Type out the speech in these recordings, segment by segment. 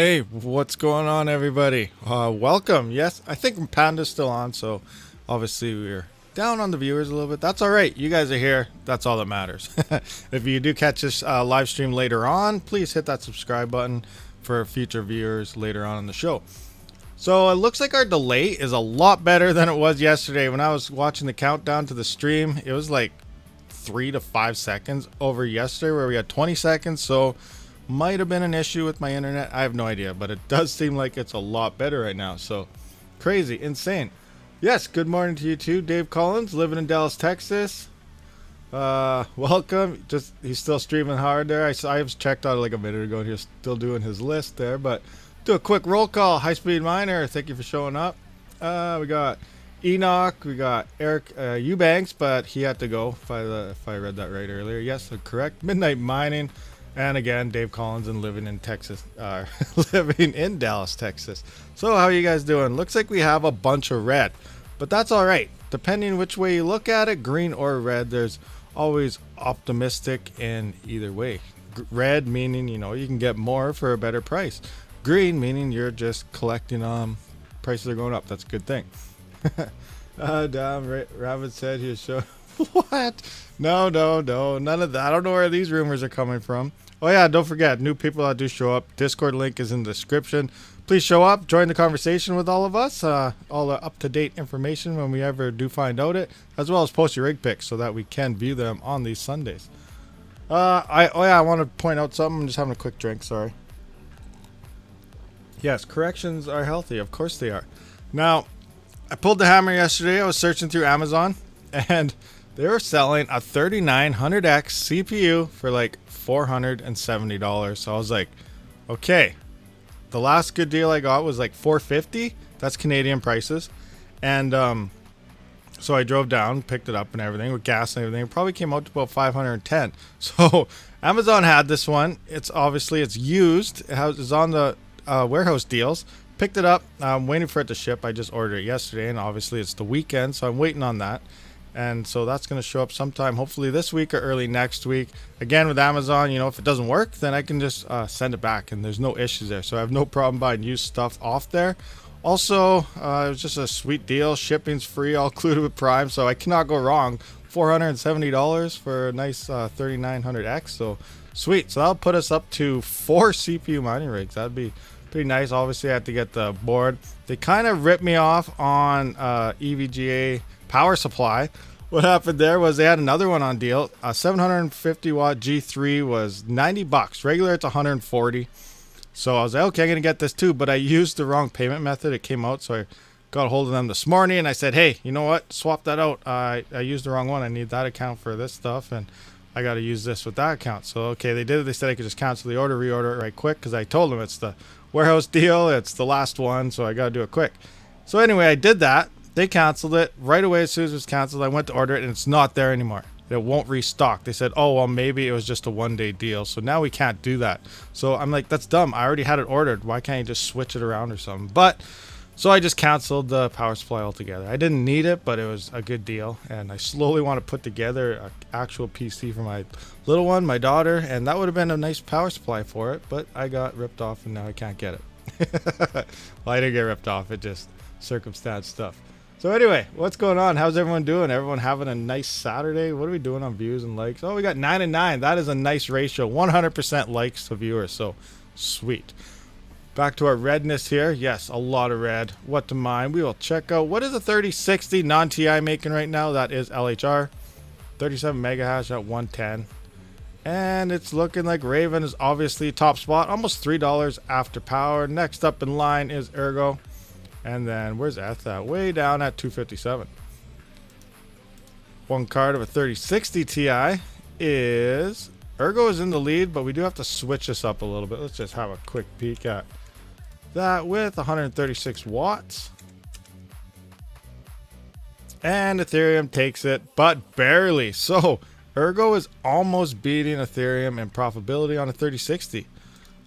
Hey, what's going on, everybody? Welcome. Yes, I think Panda's still on, so obviously we're down on the viewers a little bit. That's all right. You guys are here. That's all that matters. If you do catch this live stream later on, please hit that subscribe button for future viewers later on in the show. So it looks like our delay is a lot better than it was yesterday. When I was watching the countdown to the stream, it was like 3 to 5 seconds over yesterday where we had 20 seconds. So might have been an issue with my internet. I have no idea, but it does seem like it's a lot better right now. So crazy, insane. Yes, good morning to you too, Dave Collins, living in Dallas, Texas. Welcome. He's still streaming hard there. I was checked out like a minute ago and he was still doing his list there, but do a quick roll call. High Speed Miner, thank you for showing up. We got Enoch, we got Eric Eubanks, but he had to go if I read that right earlier. Yes, correct. Midnight Mining. And again, Dave Collins and living in Texas, living in Dallas, Texas. So how are you guys doing? Looks like we have a bunch of red, but that's all right. Depending which way you look at it, green or red, there's always optimistic in either way. Red meaning, you can get more for a better price. Green meaning you're just collecting, prices are going up. That's a good thing. Damn, Rabid said he was showing. What? No, none of that. I don't know where these rumors are coming from. Oh yeah, don't forget, new people that do show up, Discord link is in the description. Please show up, join the conversation with all of us, all the up-to-date information when we ever do find out it, as well as post your rig pics so that we can view them on these Sundays. I want to point out something. I'm just having a quick drink, sorry. Yes, corrections are healthy, of course they are. Now, I pulled the hammer yesterday. I was searching through Amazon and they were selling a 3900X CPU for like $470. So I was like, okay, the last good deal I got was like $450. That's Canadian prices. And so I drove down, picked it up and everything with gas and everything. It probably came out to about $510. So Amazon had this one. It's used. It's on the warehouse deals. Picked it up. I'm waiting for it to ship. I just ordered it yesterday, and obviously it's the weekend, so I'm waiting on that. And so that's going to show up sometime, hopefully this week or early next week. Again, with Amazon, if it doesn't work, then I can just send it back, and there's no issues there. So I have no problem buying used stuff off there. Also, it was just a sweet deal. Shipping's free, all included with Prime, so I cannot go wrong. $470 for a nice 3900X, so sweet. So that'll put us up to 4 CPU mining rigs. That'd be pretty nice. Obviously, I had to get the board. They kind of ripped me off on EVGA power supply. What happened there was they had another one on deal. A 750 watt G3 was $90. Regular, it's 140. So I was like, okay, I'm gonna get this too. But I used the wrong payment method. It came out, so I got a hold of them this morning and I said, hey, you know what? Swap that out. I used the wrong one. I need that account for this stuff, and I got to use this with that account. So okay, they did it. They said I could just cancel the order, reorder it right quick because I told them it's the warehouse deal. It's the last one, so I got to do it quick. So anyway, I did that. They canceled it right away. As soon as it was canceled, I went to order it and it's not there anymore. It won't restock. They said, oh, well, maybe it was just a one-day deal. So now we can't do that. So I'm like, that's dumb. I already had it ordered. Why can't you just switch it around or something? But so I just canceled the power supply altogether. I didn't need it, but it was a good deal. And I slowly want to put together an actual PC for my little one, my daughter. And that would have been a nice power supply for it. But I got ripped off and now I can't get it. Well, I didn't get ripped off. It just circumstance stuff. So anyway, what's going on? How's everyone doing? Everyone having a nice Saturday? What are we doing on views and likes? Oh, we got 9 and 9. That is a nice ratio. 100% likes to viewers. So sweet. Back to our redness here. Yes, a lot of red. What to mine? We will check out. What is a 3060 non-TI making right now? That is LHR. 37 mega hash at 110. And it's looking like Raven is obviously top spot. Almost $3 after power. Next up in line is Ergo. And then where's Eth at? Way down at 257. One card of a 3060 Ti is Ergo is in the lead, but we do have to switch this up a little bit. Let's just have a quick peek at that with 136 watts. And Ethereum takes it, but barely. So Ergo is almost beating Ethereum in profitability on a 3060.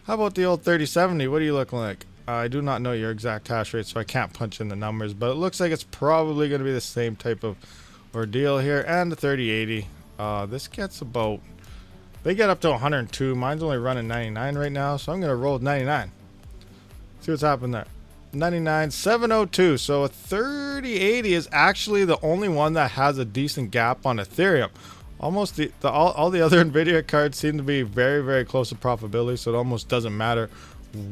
How about the old 3070? What are you looking like? I do not know your exact hash rate, so I can't punch in the numbers, but it looks like it's probably going to be the same type of ordeal here. And the 3080, this gets about, they get up to 102. Mine's only running 99 right now, so I'm going to roll with 99. See what's happened there. 99,702. So a 3080 is actually the only one that has a decent gap on Ethereum. Almost all the other Nvidia cards seem to be very, very close to profitability, so it almost doesn't matter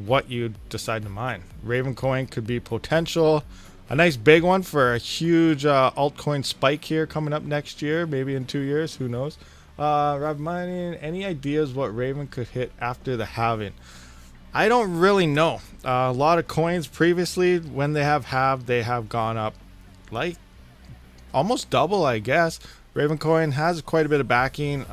what you decide to mine. Raven coin could be potential. A nice big one for a huge altcoin spike here coming up next year, maybe in 2 years, who knows. Rabid mining, any ideas what Raven could hit after the halving? I don't really know. A lot of coins previously, when they have halved, they have gone up like almost double, I guess. Raven coin has quite a bit of backing.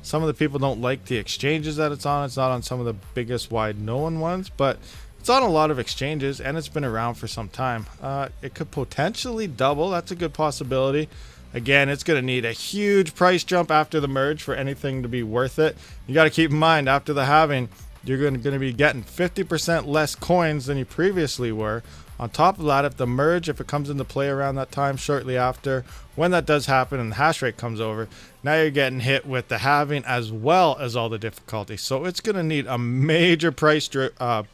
Some of the people don't like the exchanges that it's on. It's not on some of the biggest wide known ones, but it's on a lot of exchanges and it's been around for some time. It could potentially double. That's a good possibility. Again, it's going to need a huge price jump after the merge for anything to be worth it. You got to keep in mind, after the halving, you're going to be getting 50% less coins than you previously were. On top of that, if the merge, if it comes into play around that time, shortly after, when that does happen and the hash rate comes over, now you're getting hit with the halving as well as all the difficulty. So it's going to need a major price drive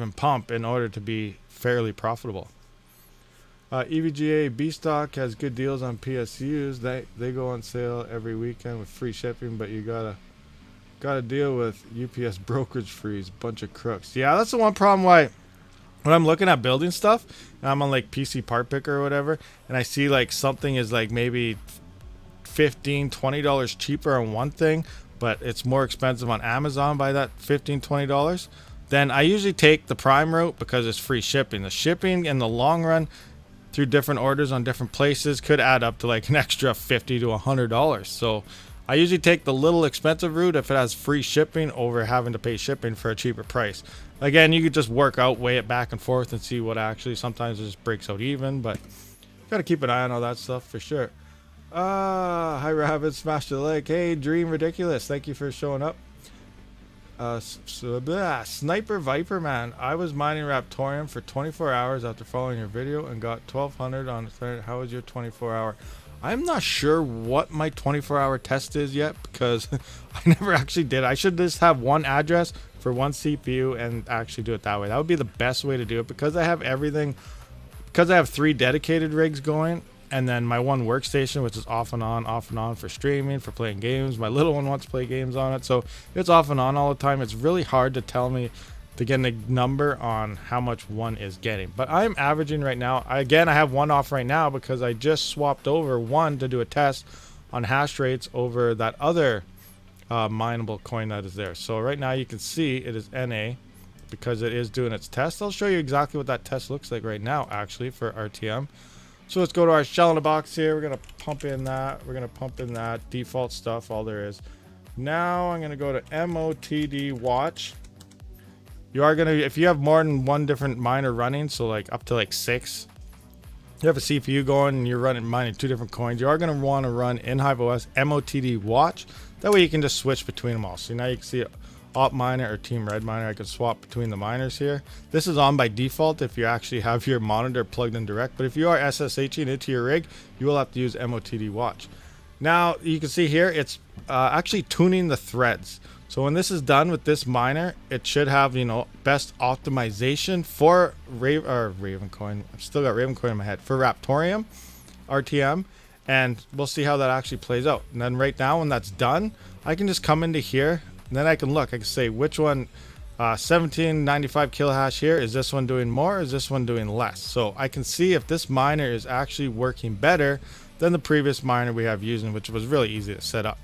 and pump in order to be fairly profitable. EVGA B stock has good deals on PSUs. They go on sale every weekend with free shipping, but you gotta deal with UPS brokerage fees, bunch of crooks. Yeah, that's the one problem why when I'm looking at building stuff and I'm on like PC part picker or whatever, and I see like something is like maybe $15-20 cheaper on one thing, but it's more expensive on Amazon by that $15-20, then I usually take the prime route because it's free shipping. The shipping in the long run through different orders on different places could add up to like an extra $50 to $100. So I usually take the little expensive route if it has free shipping over having to pay shipping for a cheaper price. Again, you could just weigh it back and forth and see what actually, sometimes it just breaks out even, but got to keep an eye on all that stuff for sure. Hi Rabid, smash the like. Hey Dream Ridiculous, thank you for showing up. Sniper Viper Man, I was mining Raptorium for 24 hours after following your video and got 1200 on Ethereum. How was your 24 hour? I'm not sure what my 24-hour test is yet because I never actually did. I should just have one address for one CPU and actually do it that way. That would be the best way to do it because I have everything, because I have 3 dedicated rigs going and then my one workstation, which is off and on for streaming, for playing games. My little one wants to play games on it, so it's off and on all the time. It's really hard to tell me to get a number on how much one is getting, but I'm averaging right now. I have one off right now because I just swapped over one to do a test on hash rates over that other mineable coin that is there. So right now you can see it is NA because it is doing its test. I'll show you exactly what that test looks like right now actually for RTM. So let's go to our shell in the box here. We're gonna pump in that default stuff, all there is. Now I'm gonna go to MOTD watch. You are gonna, if you have more than one different miner running, so like up to like 6, you have a CPU going and you're mining 2 different coins, you are gonna want to run in HiveOS MOTD watch. That way you can just switch between them all. So now you can see Op Miner or Team Red Miner. I can swap between the miners here. This is on by default if you actually have your monitor plugged in direct, but if you are SSHing into your rig, you will have to use MOTD watch. Now you can see here it's actually tuning the threads. So when this is done with this miner, it should have, you know, best optimization for Raven coin. I've still got Raven coin in my head for Raptorium RTM, and we'll see how that actually plays out. And then right now when that's done, I can just come into here and then I can look. I can say which one, 1795 kilohash here, is this one doing more, or is this one doing less? So I can see if this miner is actually working better than the previous miner we have using, which was really easy to set up.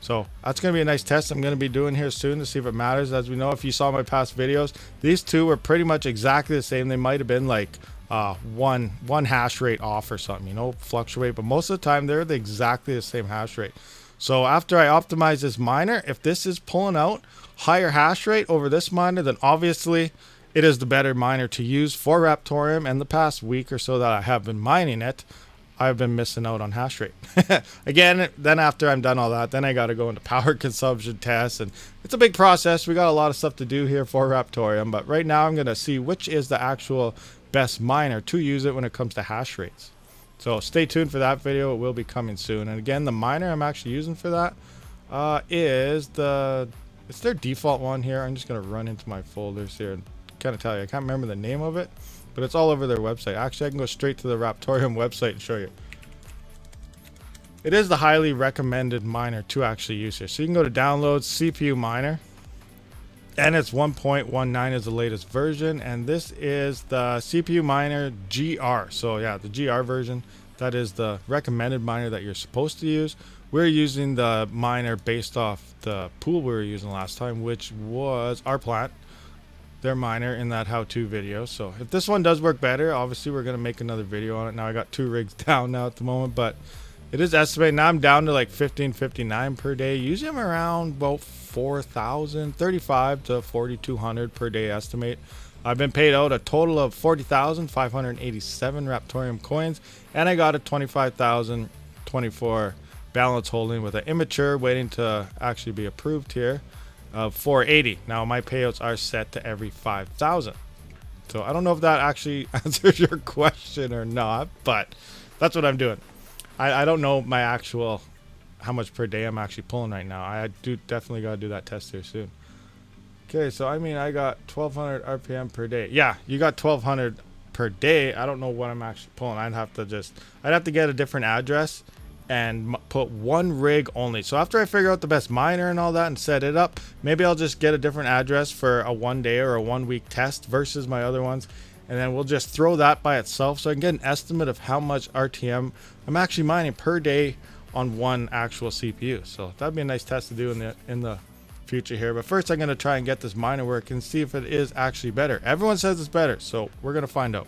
So that's going to be a nice test I'm going to be doing here soon to see if it matters. As we know, if you saw my past videos, these two were pretty much exactly the same. They might have been like one hash rate off or something, you know, fluctuate, but most of the time they're exactly the same hash rate. So after I optimize this miner, if this is pulling out higher hash rate over this miner, then obviously it is the better miner to use for Raptorium. And the past week or so that I have been mining it, I've been missing out on hash rate. Again, then after I'm done all that, then I got to go into power consumption tests, and it's a big process. We got a lot of stuff to do here for Raptorium, but right now I'm going to see which is the actual best miner to use it when it comes to hash rates. So stay tuned for that video. It will be coming soon. And again, the miner I'm actually using for that it's their default one here. I'm just going to run into my folders here and kind of tell you. I can't remember the name of it, but it's all over their website. Actually, I can go straight to the Raptorium website and show you. It is the highly recommended miner to actually use here. So you can go to downloads, CPU miner, and it's 1.19 is the latest version, and this is the CPU miner GR. So yeah, the GR version, that is the recommended miner that you're supposed to use. We're using the miner based off the pool we were using last time, which was our plant, their miner in that how-to video. So if this one does work better, obviously we're gonna make another video on it. Now I got 2 rigs down now at the moment, but it is estimated. Now I'm down to like 1559 per day. Usually I'm around about 4,000, 35 to 4,200 per day estimate. I've been paid out a total of 40,587 Raptorium coins, and I got a 25,024 balance holding with an immature waiting to actually be approved here of 480. Now my payouts are set to every 5,000. So I don't know if that actually answers your question or not, but that's what I'm doing. I don't know my actual how much per day I'm actually pulling right now. I do definitely got to do that test here soon. Okay, so I mean I got 1200 RPM per day. Yeah, you got 1200 per day. I don't know what I'm actually pulling. I'd have to get a different address and put 1 rig only. So after I figure out the best miner and all that and set it up, maybe I'll just get a different address for a 1 day or a 1 week test versus my other ones. And then we'll just throw that by itself so I can get an estimate of how much RTM I'm actually mining per day on one actual CPU. So that'd be a nice test to do in the future here. But first I'm going to try and get this miner working and see if it is actually better. Everyone says it's better, so we're going to find out.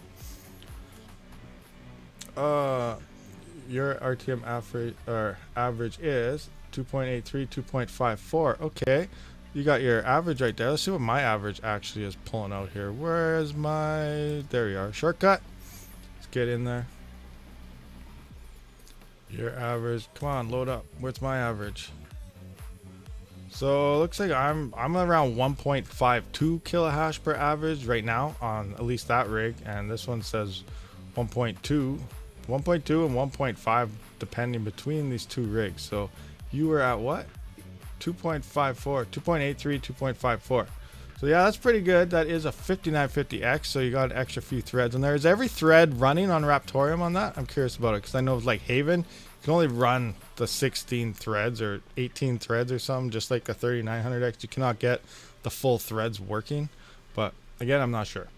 Your RTM average is 2.83, 2.54. Okay. You got your average right there. Let's see what my average actually is pulling out here. Where's my... There you are. Shortcut. Let's get in there. Your average. Come on, load up. Where's my average? So it looks like I'm around 1.52 kilohash per average right now on at least that rig. And this one says 1.2 and 1.5 depending between these 2 rigs. So you were at what? 2.54, 2.83, 2.54. So yeah, that's pretty good. That is a 5950X, so you got an extra few threads in there. Is every thread running on Raptorium on that? I'm curious about it, because I know like Haven, you can only run the 16 threads or 18 threads or something, just like a 3900X. You cannot get the full threads working, but again, I'm not sure.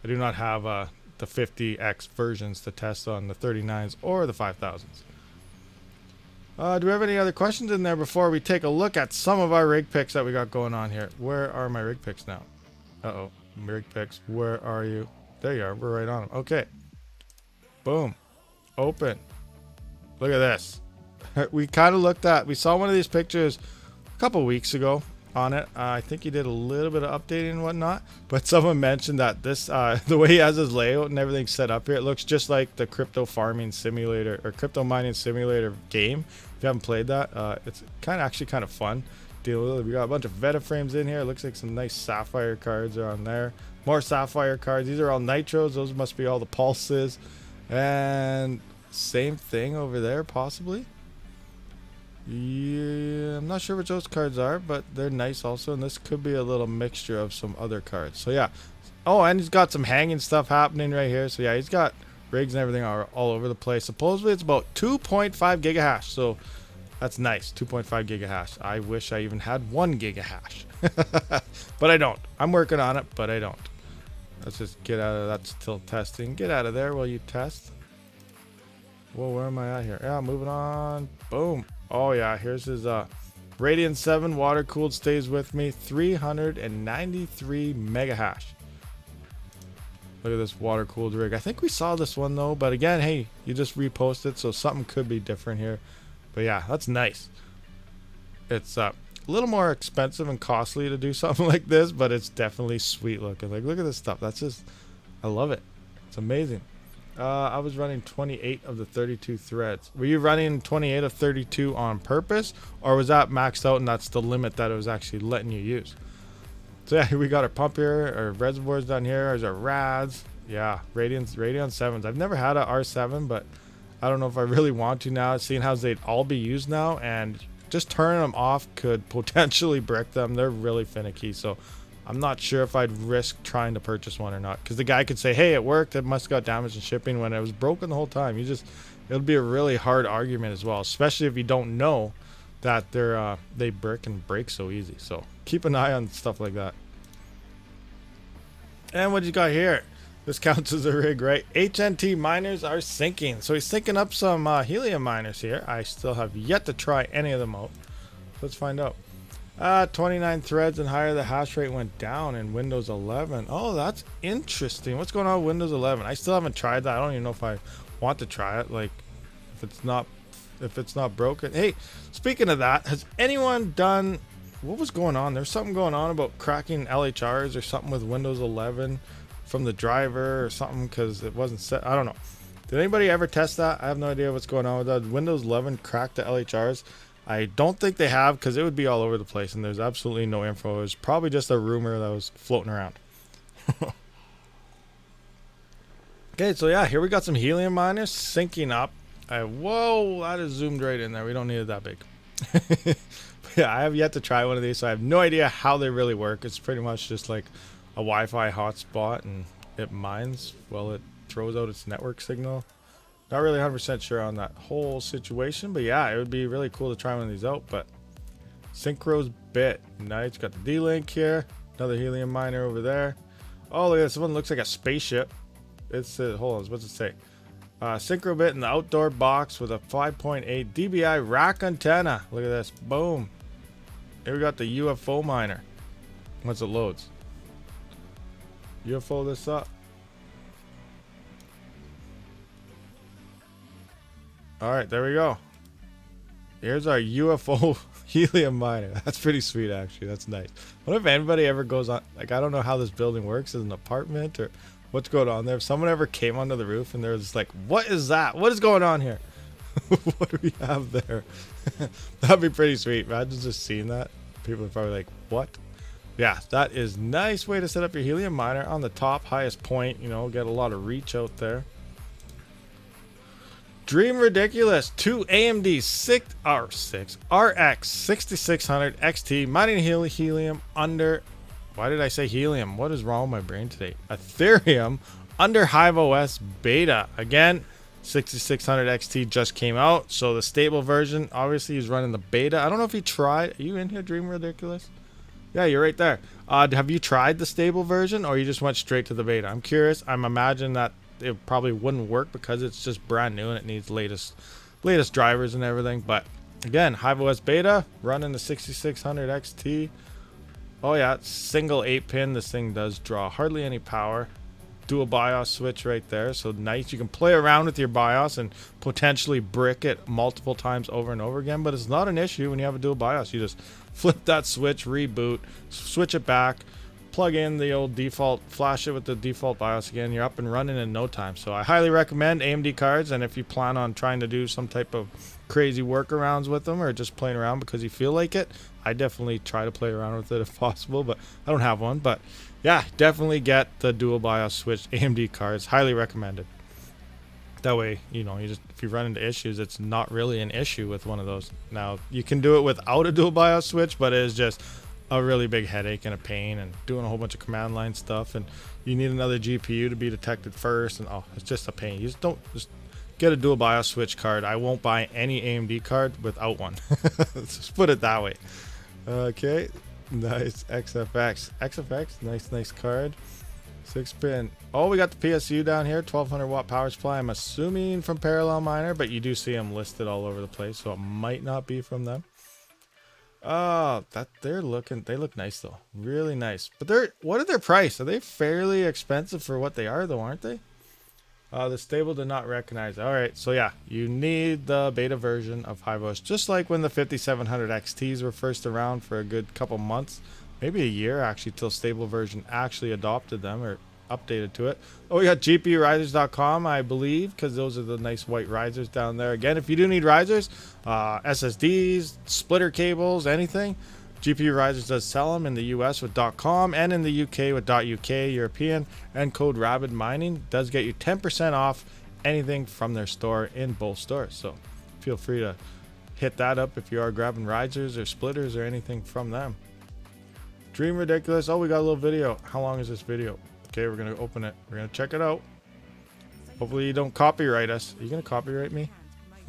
I do not have the 50X versions to test on the 39s or the 5000s. Do we have any other questions in there before we take a look at some of our rig picks that we got going on here? Where are my rig picks now? Uh-oh. Rig picks. Where are you? There you are. We're right on them. Okay. Boom. Open. Look at this. We kind of we saw one of these pictures a couple weeks ago on it. I think he did a little bit of updating and whatnot, but someone mentioned that this the way he has his layout and everything set up here, it looks just like the crypto farming simulator or crypto mining simulator game. If you haven't played that, it's actually kind of fun deal with it. We got a bunch of Veta frames in here. It looks like some nice sapphire cards are on there. More sapphire cards. These are all nitros. Those must be all the pulses. And same thing over there possibly. Yeah, I'm not sure which those cards are, but they're nice also, and this could be a little mixture of some other cards. So yeah. Oh, and he's got some hanging stuff happening right here. So yeah, he's got rigs and everything are all over the place. Supposedly it's about 2.5 gigahash, so that's nice. 2.5 gigahash. I wish I even had 1 gigahash. But I don't. I'm working on it, but I don't. Let's just get out of that. Still testing. Get out of there while you test. Whoa, where am I at here? Yeah, moving on. Boom. Oh yeah, here's his Radiant 7 water cooled, stays with me, 393 mega hash. Look at this water cooled rig. I think we saw this one though, but again, hey, you just reposted, so something could be different here. But yeah, that's nice. It's a little more expensive and costly to do something like this, but it's definitely sweet looking. Like, look at this stuff. That's just, I love it. It's amazing. I was running 28 of the 32 threads. Were you running 28 of 32 on purpose, or was that maxed out and that's the limit that it was actually letting you use? So yeah, we got our pump here, our reservoirs down here, there's our rads. Yeah, Radeon 7s. I've never had a R7, but I don't know if I really want to now, seeing how they'd all be used now, and just turning them off could potentially brick them. They're really finicky, so I'm not sure if I'd risk trying to purchase one or not, because the guy could say, hey, it worked, it must have got damaged in shipping, when it was broken the whole time. It'll be a really hard argument as well, especially if you don't know that they brick and break so easy. So keep an eye on stuff like that. And what you got here? This counts as a rig, right? HNT miners are sinking. So he's syncing up some helium miners here. I still have yet to try any of them out. Let's find out. 29 threads and higher, the hash rate went down in Windows 11. Oh, that's interesting. What's going on with Windows 11? I still haven't tried that. I don't even know if I want to try it. Like, if it's not broken. Hey, speaking of that, has anyone done, what was going on? There's something going on about cracking LHRs or something with Windows 11 from the driver or something, because it wasn't set. I don't know. Did anybody ever test that? I have no idea what's going on with that. Windows 11 cracked the LHRs. I don't think they have, because it would be all over the place and there's absolutely no info. It was probably just a rumor that was floating around. Okay, so yeah, here we got some helium miners syncing up. Whoa, that is zoomed right in there. We don't need it that big. Yeah, I have yet to try one of these, so I have no idea how they really work. It's pretty much just like a Wi-Fi hotspot, and it mines while it throws out its network signal. Not really 100% sure on that whole situation, but yeah, it would be really cool to try one of these out. But Synchro's bit, nice. Got the D-Link here, another helium miner over there. Oh, look at this one, looks like a spaceship. It's hold on, what's it say? Synchro bit in the outdoor box with a 5.8 dBi rack antenna. Look at this, boom. Here we got the UFO miner. Once it loads, UFO this up. All right, there we go. Here's our UFO helium miner. That's pretty sweet, actually. That's nice. What if anybody ever goes on, like, I don't know how this building works as an apartment or what's going on there. If someone ever came onto the roof and they're just like, what is that? What is going on here? What do we have there? That'd be pretty sweet. Imagine just seeing that. People are probably like, what? Yeah, that is a nice way to set up your helium miner on the top, highest point. You know, get a lot of reach out there. Dream Ridiculous, 2 AMD RX 6600 XT mining helium under, why did I say helium? What is wrong with my brain today? Ethereum under Hive OS beta. Again, 6600 XT just came out, so the stable version, obviously he's running the beta. I don't know if he tried. Are you in here, Dream Ridiculous? Yeah, you're right there. Have you tried the stable version, or you just went straight to the beta? I'm curious. I'm imagining that it probably wouldn't work because it's just brand new and it needs latest drivers and everything. But again, Hive OS beta running the 6600 XT. Oh yeah, single 8-pin. This thing does draw hardly any power. Dual BIOS switch right there, so nice. You can play around with your BIOS and potentially brick it multiple times over and over again, but it's not an issue when you have a dual BIOS. You just flip that switch, reboot, switch it back, plug in the old default, flash it with the default BIOS again, you're up and running in no time. So I highly recommend AMD cards, and if you plan on trying to do some type of crazy workarounds with them or just playing around because you feel like it, I definitely try to play around with it if possible, but I don't have one. But yeah, definitely get the dual BIOS switch AMD cards, highly recommended. That way, you know, if you run into issues, it's not really an issue with one of those. Now, you can do it without a dual BIOS switch, but it is just a really big headache and a pain, and doing a whole bunch of command line stuff, and you need another GPU to be detected first, and oh, it's just a pain. You just get a dual BIOS switch card. I won't buy any AMD card without one. Let's put it that way. Okay, nice. XFX, nice card. 6-pin. Oh, we got the PSU down here, 1200 watt power supply. I'm assuming from Parallel Miner, but you do see them listed all over the place, so it might not be from them. Oh, they look nice though, really nice. But what are their price? Are they fairly expensive for what they are though, aren't they? The stable did not recognize. All right, so yeah, you need the beta version of Hive OS, just like when the 5700 XTs were first around for a good couple months, maybe a year actually, till stable version actually adopted them or updated to it. Oh, we got gpurisers.com, I believe, because those are the nice white risers down there. Again, if you do need risers, SSDs, splitter cables, anything, GPU Risers does sell them in the US with .com and in the UK with .uk European, and code rabidmining does get you 10% off anything from their store in both stores. So feel free to hit that up if you are grabbing risers or splitters or anything from them. Dream ridiculous. Oh, we got a little video. How long is this video? Okay, we're gonna open it. We're gonna check it out. Hopefully you don't copyright us. Are you gonna copyright me?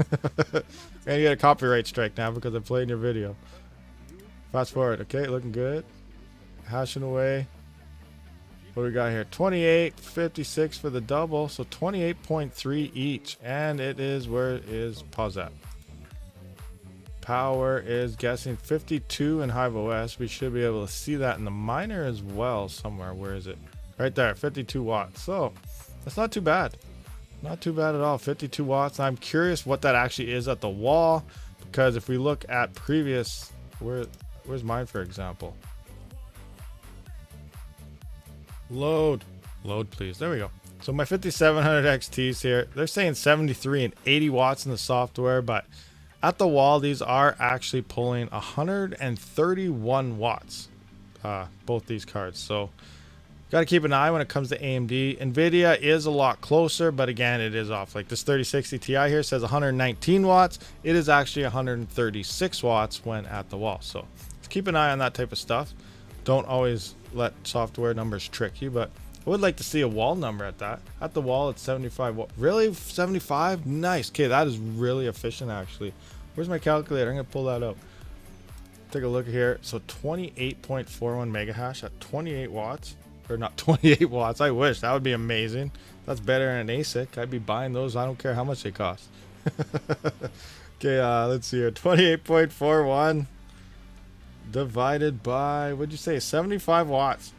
And you get a copyright strike now because I'm playing your video. Fast forward. Okay, looking good. Hashing away. What do we got here? 28.56 for the double, so 28.3 each, and it is where it is. Pause that. Power is guessing 52 in Hive OS. We should be able to see that in the miner as well somewhere. Where is it? Right there, 52 watts. So that's not too bad. Not too bad at all. 52 watts. I'm curious what that actually is at the wall, because if we look at previous, where's mine for example? Load please. There we go. So my 5700 XTs here, they're saying 73 and 80 watts in the software, but at the wall these are actually pulling 131 watts, both these cards. So got to keep an eye when it comes to AMD. Nvidia is a lot closer, but again, it is off. Like this 3060 Ti here says 119 watts. It is actually 136 watts when at the wall. So let's keep an eye on that type of stuff. Don't always let software numbers trick you, but I would like to see a wall number at that. At the wall, it's 75. Really? 75? Nice. Okay, that is really efficient, actually. Where's my calculator? I'm going to pull that up. Take a look here. So 28.41 mega hash at 28 watts. Or not 28 watts. I wish. That would be amazing. That's better than an ASIC. I'd be buying those. I don't care how much they cost. Okay, let's see here. 28.41 divided by, what'd you say, 75 watts.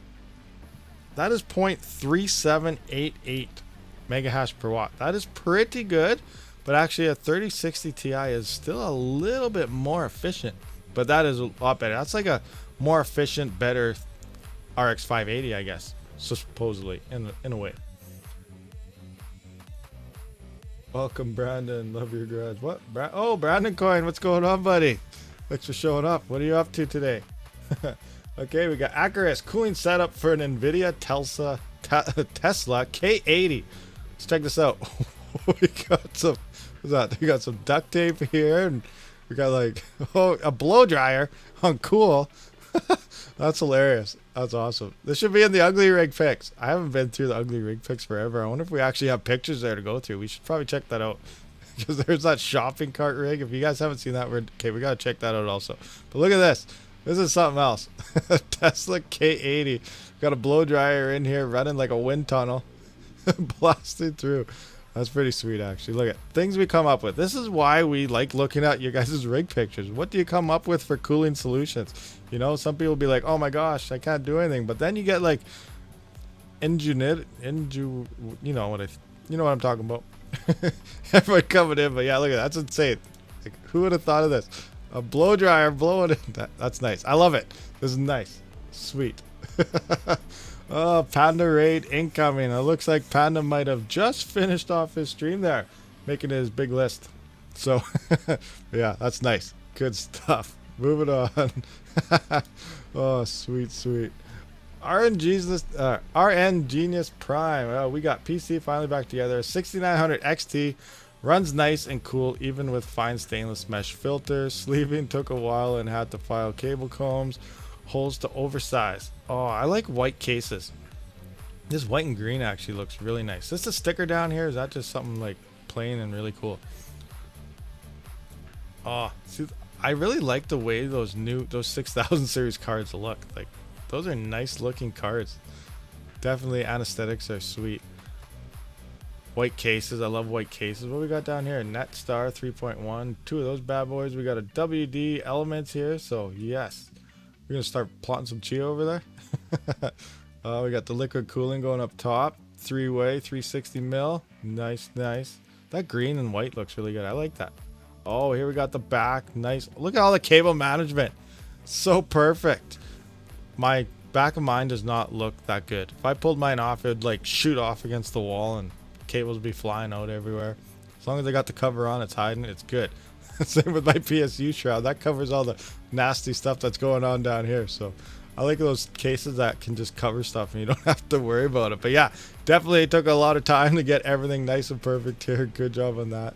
That is 0.3788 mega hash per watt. That is pretty good, but actually a 3060 Ti is still a little bit more efficient, but that is a lot better. That's like a more efficient, better RX 580, I guess, so supposedly, in a way. Welcome, Brandon. Love your garage. What? Oh, Brandon Coin. What's going on, buddy? Thanks for showing up. What are you up to today? Okay, we got Acarus cooling setup for an NVIDIA Tesla K80. Let's check this out. We got some, what's that? We got some duct tape here, and we got like, oh, a blow dryer on cool. That's hilarious. That's awesome. This should be in the Ugly Rig Pics. I haven't been through the Ugly Rig Pics forever. I wonder if we actually have pictures there to go through. We should probably check that out. Because there's that shopping cart rig. If you guys haven't seen that, okay, we gotta check that out also. But look at this. This is something else. Tesla K80. Got a blow dryer in here running like a wind tunnel. Blasting through. That's pretty sweet, actually. Look at things we come up with. This is why we like looking at your guys' rig pictures. What do you come up with for cooling solutions? You know, some people be like, oh my gosh, I can't do anything. But then you get like you know what I'm talking about. Everyone coming in, but yeah, look at that. That's insane. Like, who would have thought of this? A blow dryer blowing it. That's nice. I love it. This is nice. Sweet. Oh, Panda raid incoming. It looks like Panda might have just finished off his stream there, making his big list. So, yeah, that's nice. Good stuff. Moving on. Oh, sweet, sweet. RN Genius Prime. Oh, we got PC finally back together. 6900 XT runs nice and cool, even with fine stainless mesh filters. Sleeving took a while and had to file cable combs. Holes to oversize. Oh, I like white cases. This white and green actually looks really nice. Is this a sticker down here? Is that just something like plain and really cool? Oh, see, I really like the way those 6000 series cards look. Like, those are nice looking cards. Definitely anesthetics are sweet. White cases. I love white cases. What we got down here? Netstar 3.1. Two of those bad boys. We got a WD Elements here. So, yes. We're going to start plotting some Chia over there. We got the liquid cooling going up top. Three-way, 360 mil. Nice, nice. That green and white looks really good. I like that. Oh, here we got the back. Nice. Look at all the cable management. So perfect. My back of mine does not look that good. If I pulled mine off, it would like shoot off against the wall and cables would be flying out everywhere. As long as I got the cover on, it's hiding. It's good. Same with my PSU shroud. That covers all the nasty stuff that's going on down here. So I like those cases that can just cover stuff and you don't have to worry about it. But yeah, definitely took a lot of time to get everything nice and perfect here. Good job on that.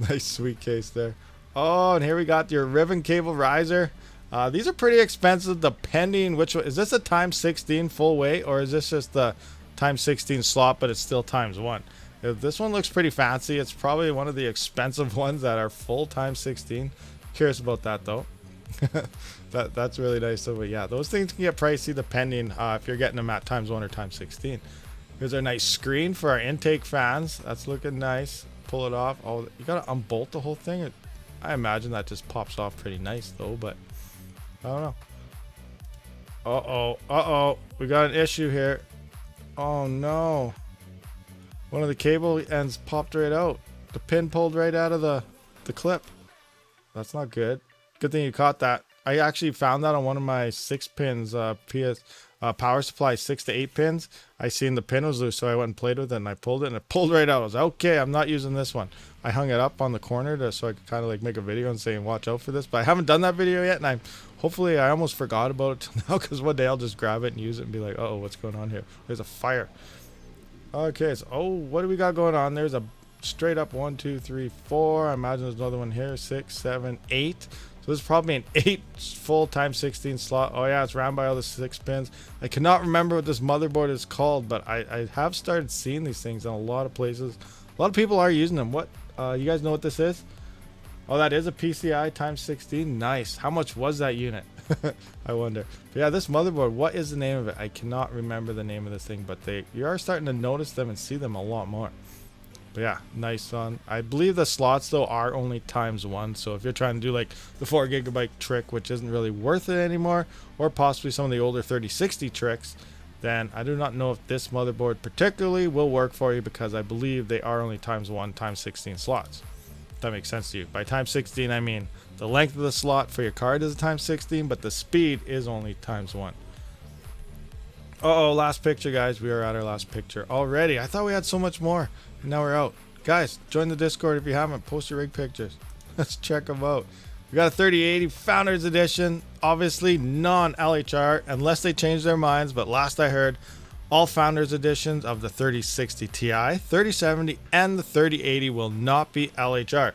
Nice sweet case there. Oh, and here we got your ribbon cable riser. These are pretty expensive depending which one. Is this a times 16 full weight, or is this just the times 16 slot but it's still times 1? If this one looks pretty fancy, it's probably one of the expensive ones that are full times 16. Curious about that though. That's really nice. So, but yeah, those things can get pricey depending if you're getting them at times 1 or times 16. Here's our nice screen for our intake fans. That's looking nice. Pull it off. Oh, you gotta unbolt the whole thing. I imagine that just pops off pretty nice though, but I don't know. Uh-oh. We got an issue here. Oh no. One of the cable ends popped right out. The pin pulled right out of the clip. That's not good. Good thing you caught that. I actually found that on one of my 6 pins, power supply 6 to 8 pins. I seen the pin was loose, so I went and played with it, and I pulled it, and it pulled right out. I was like, okay, I'm not using this one. I hung it up on the corner so I could kind of like make a video and saying watch out for this, but I haven't done that video yet, and hopefully I almost forgot about it till now, because one day I'll just grab it and use it and be like, uh-oh, what's going on here? There's a fire. Okay, so what do we got going on? There's a straight up 1, 2, 3, 4. I imagine there's another one here. 6, 7, 8. So this is probably an 8 full times 16 slot. Oh yeah, it's ran by all the 6 pins. I cannot remember what this motherboard is called, but I have started seeing these things in a lot of places. A lot of people are using them. What? You guys know what this is? Oh, that is a PCI times 16. Nice. How much was that unit? I wonder. But yeah, this motherboard, what is the name of it? I cannot remember the name of this thing, but you are starting to notice them and see them a lot more. But yeah, nice on. I believe the slots though are only times 1, so if you're trying to do like the 4 GB trick, which isn't really worth it anymore, or possibly some of the older 3060 tricks, then I do not know if this motherboard particularly will work for you, because I believe they are only times 1 times 16 slots. If that makes sense to you. By times 16 I mean the length of the slot for your card is times 16, but the speed is only times 1. Uh-oh, last picture, guys. We are at our last picture already. I thought we had so much more, and now we're out. Guys, join the Discord if you haven't. Post your rig pictures. Let's check them out. We got a 3080 Founders Edition. Obviously non-LHR, unless they change their minds, but last I heard, all Founders Editions of the 3060 Ti, 3070, and the 3080 will not be LHR.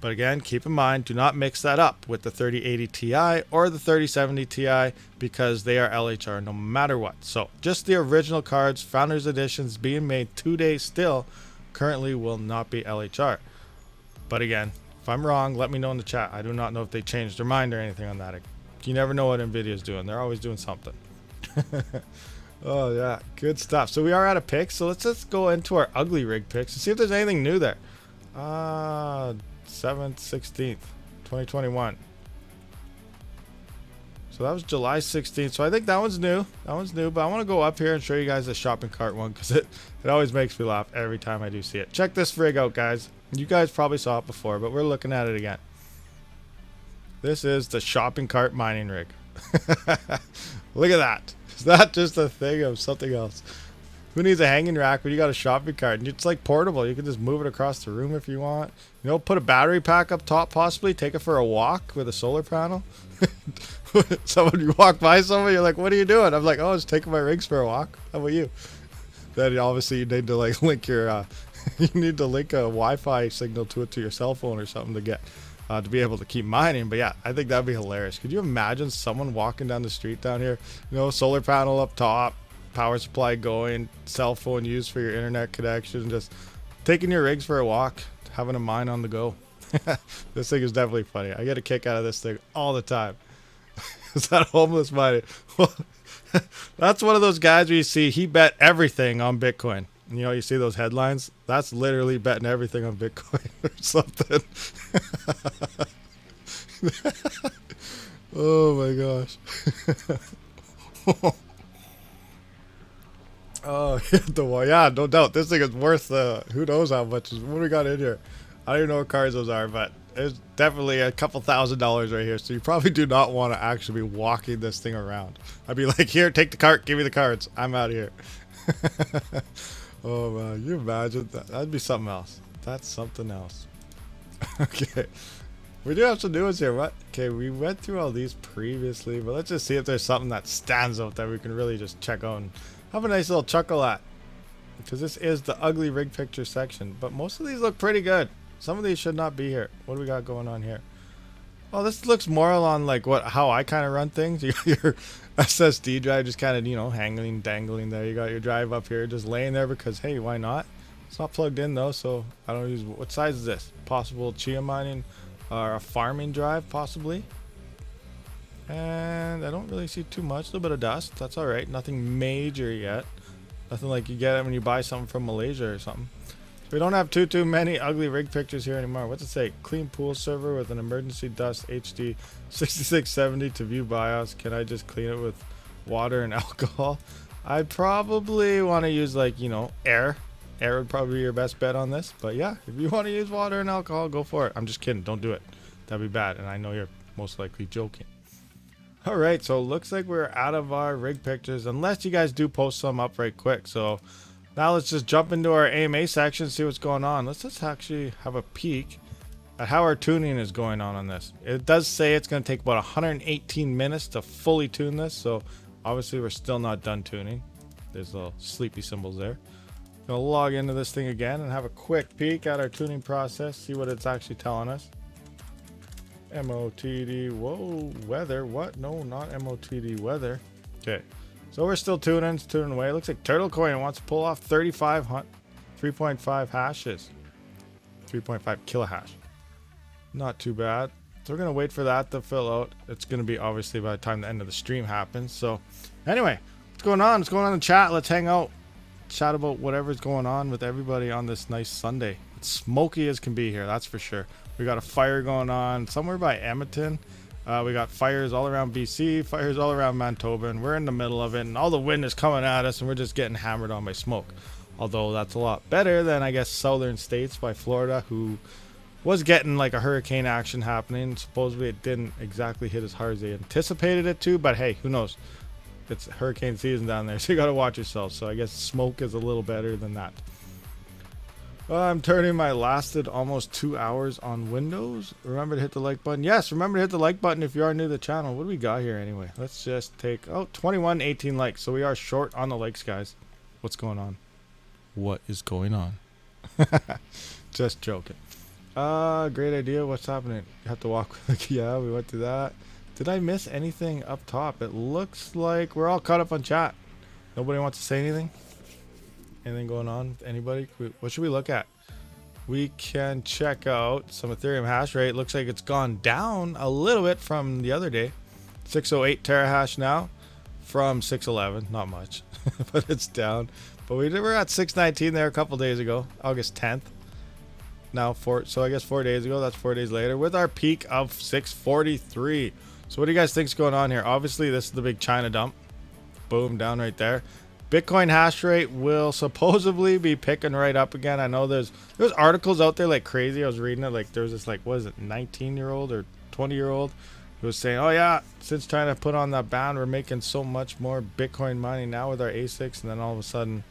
But again, keep in mind, do not mix that up with the 3080 Ti or the 3070 Ti, because they are LHR no matter what. So just the original cards, Founders Editions being made today still, currently will not be LHR. But again, if I'm wrong, let me know in the chat. I do not know if they changed their mind or anything on that. You never know what Nvidia's doing. They're always doing something. Oh yeah, good stuff. So we are out of picks, so let's just go into our ugly rig picks and see if there's anything new there. 7th, 16th, 2021. So that was July 16th. So I think that one's new. That one's new, but I want to go up here and show you guys the shopping cart one, because it always makes me laugh every time I do see it. Check this rig out, guys. You guys probably saw it before, but we're looking at it again. This is the shopping cart mining rig. Look at that. Is that just a thing of something else? Who needs a hanging rack when you got a shopping cart? And it's like portable. You can just move it across the room if you want. You know, put a battery pack up top possibly. Take it for a walk with a solar panel. Someone, you walk by someone, you're like, what are you doing? I'm like, oh, I was taking my rigs for a walk. How about you? Then obviously you need to like link your, you need to link a Wi-Fi signal to your cell phone or something to get, to be able to keep mining. But yeah, I think that'd be hilarious. Could you imagine someone walking down the street down here, you know, solar panel up top, power supply going, cell phone used for your internet connection, just taking your rigs for a walk, having a mine on the go. This thing is definitely funny. I get a kick out of this thing all the time. Is that homeless mining? Well, that's one of those guys where you see he bet everything on Bitcoin. You know, you see those headlines. That's literally betting everything on Bitcoin or something. Oh my gosh. Oh, hit the wall. Yeah, no doubt. This thing is worth who knows how much. What do we got in here? I don't even know what cards those are, but it's definitely a couple $1,000s right here. So you probably do not want to actually be walking this thing around. I'd be like, here, take the cart, give me the cards. I'm out of here. Oh man, you imagine that? That'd be something else. That's something else. Okay. We do have some new ones here. What? Okay, we went through all these previously, but let's just see if there's something that stands out that we can really just check out and have a nice little chuckle at. Because this is the ugly rig picture section, but most of these look pretty good. Some of these should not be here. What do we got going on here? Well, this looks more along like how I kind of run things. You got your SSD drive just kind of, hanging, dangling there. You got your drive up here just laying there because, hey, why not? It's not plugged in though, so I don't use. What size is this? Possible cpumining or a farming drive, possibly. And I don't really see too much. A little bit of dust. That's all right. Nothing major yet. Nothing like you get when you buy something from Malaysia or something. We don't have too many ugly rig pictures here anymore. What's it say? Clean pool server with an emergency dust HD 6670 to view BIOS. Can I just clean it with water and alcohol? I'd probably want to use like, air. Air would probably be your best bet on this. But yeah, if you want to use water and alcohol, go for it. I'm just kidding. Don't do it. That'd be bad. And I know you're most likely joking. Alright, so it looks like we're out of our rig pictures. Unless you guys do post some up right quick. So now let's just jump into our AMA section and see what's going on. Let's just actually have a peek at how our tuning is going on this. It does say it's going to take about 118 minutes to fully tune this. So obviously we're still not done tuning. There's little sleepy symbols there. Gonna log into this thing again and have a quick peek at our tuning process. See what it's actually telling us. MOTD, whoa, weather, what? No, not MOTD, weather. Okay. So we're still tuning, it's tuning away. It looks like Turtle Coin wants to pull off 3.5 hashes. 3.5 kilohash. Not too bad. So we're going to wait for that to fill out. It's going to be obviously by the time the end of the stream happens. So anyway, what's going on? What's going on in the chat? Let's hang out. Chat about whatever's going on with everybody on this nice Sunday. It's smoky as can be here, that's for sure. We got a fire going on somewhere by Edmonton. We got fires all around BC, fires all around Manitoba, and we're in the middle of it, and all the wind is coming at us, and we're just getting hammered on by smoke. Although that's a lot better than, I guess, southern states by Florida, who was getting like a hurricane action happening. Supposedly it didn't exactly hit as hard as they anticipated it to, but hey, who knows? It's hurricane season down there, so you gotta watch yourself. So I guess smoke is a little better than that. I'm turning my lasted almost 2 hours on Windows. Remember to hit the like button. Yes, remember to hit the like button if you are new to the channel. What do we got here anyway? Let's just take 18 likes. So we are short on the likes, guys. What's going on? What is going on? Just joking. Great idea. What's happening? You have to walk with yeah, we went through that. Did I miss anything up top? It looks like we're all caught up on chat. Nobody wants to say anything? Anything going on with anybody? What should we look at? We can check out some Ethereum hash rate. Looks like it's gone down a little bit from the other day. 608 terahash now from 611. Not much, but it's down. But we were at 619 there a couple days ago, August 10th. Now, so I guess 4 days ago, that's 4 days later, with our peak of 643. So what do you guys think is going on here? Obviously, this is the big China dump. Boom, down right there. Bitcoin hash rate will supposedly be picking right up again. I know there's articles out there like crazy. I was reading it, like there was this like, what is it, 19-year-old or 20-year-old who was saying, oh yeah, since China put on that ban, we're making so much more Bitcoin mining now with our ASICs. And then all of a sudden,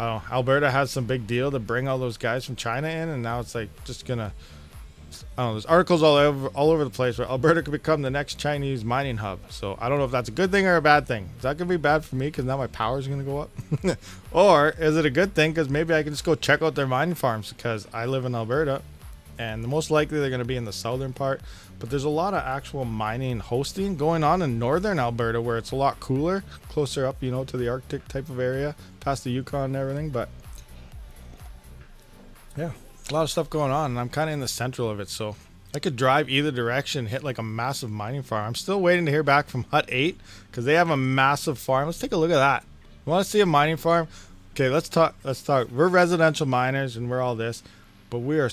I don't know, Alberta has some big deal to bring all those guys from China in, and now it's like just gonna, I don't know, there's articles all over the place where Alberta could become the next Chinese mining hub. So I don't know if that's a good thing or a bad thing. Is that gonna be bad for me because now my power is gonna go up? Or is it a good thing because maybe I can just go check out their mining farms because I live in Alberta, and most likely they're gonna be in the southern part. But there's a lot of actual mining hosting going on in northern Alberta where it's a lot cooler, closer up, to the Arctic type of area, past the Yukon and everything. But yeah, a lot of stuff going on, and I'm kind of in the central of it, so I could drive either direction, hit like a massive mining farm. I'm still waiting to hear back from Hut 8 because they have a massive farm. Let's take a look at that. You want to see a mining farm? Okay, let's talk. We're residential miners and we're all this, but we're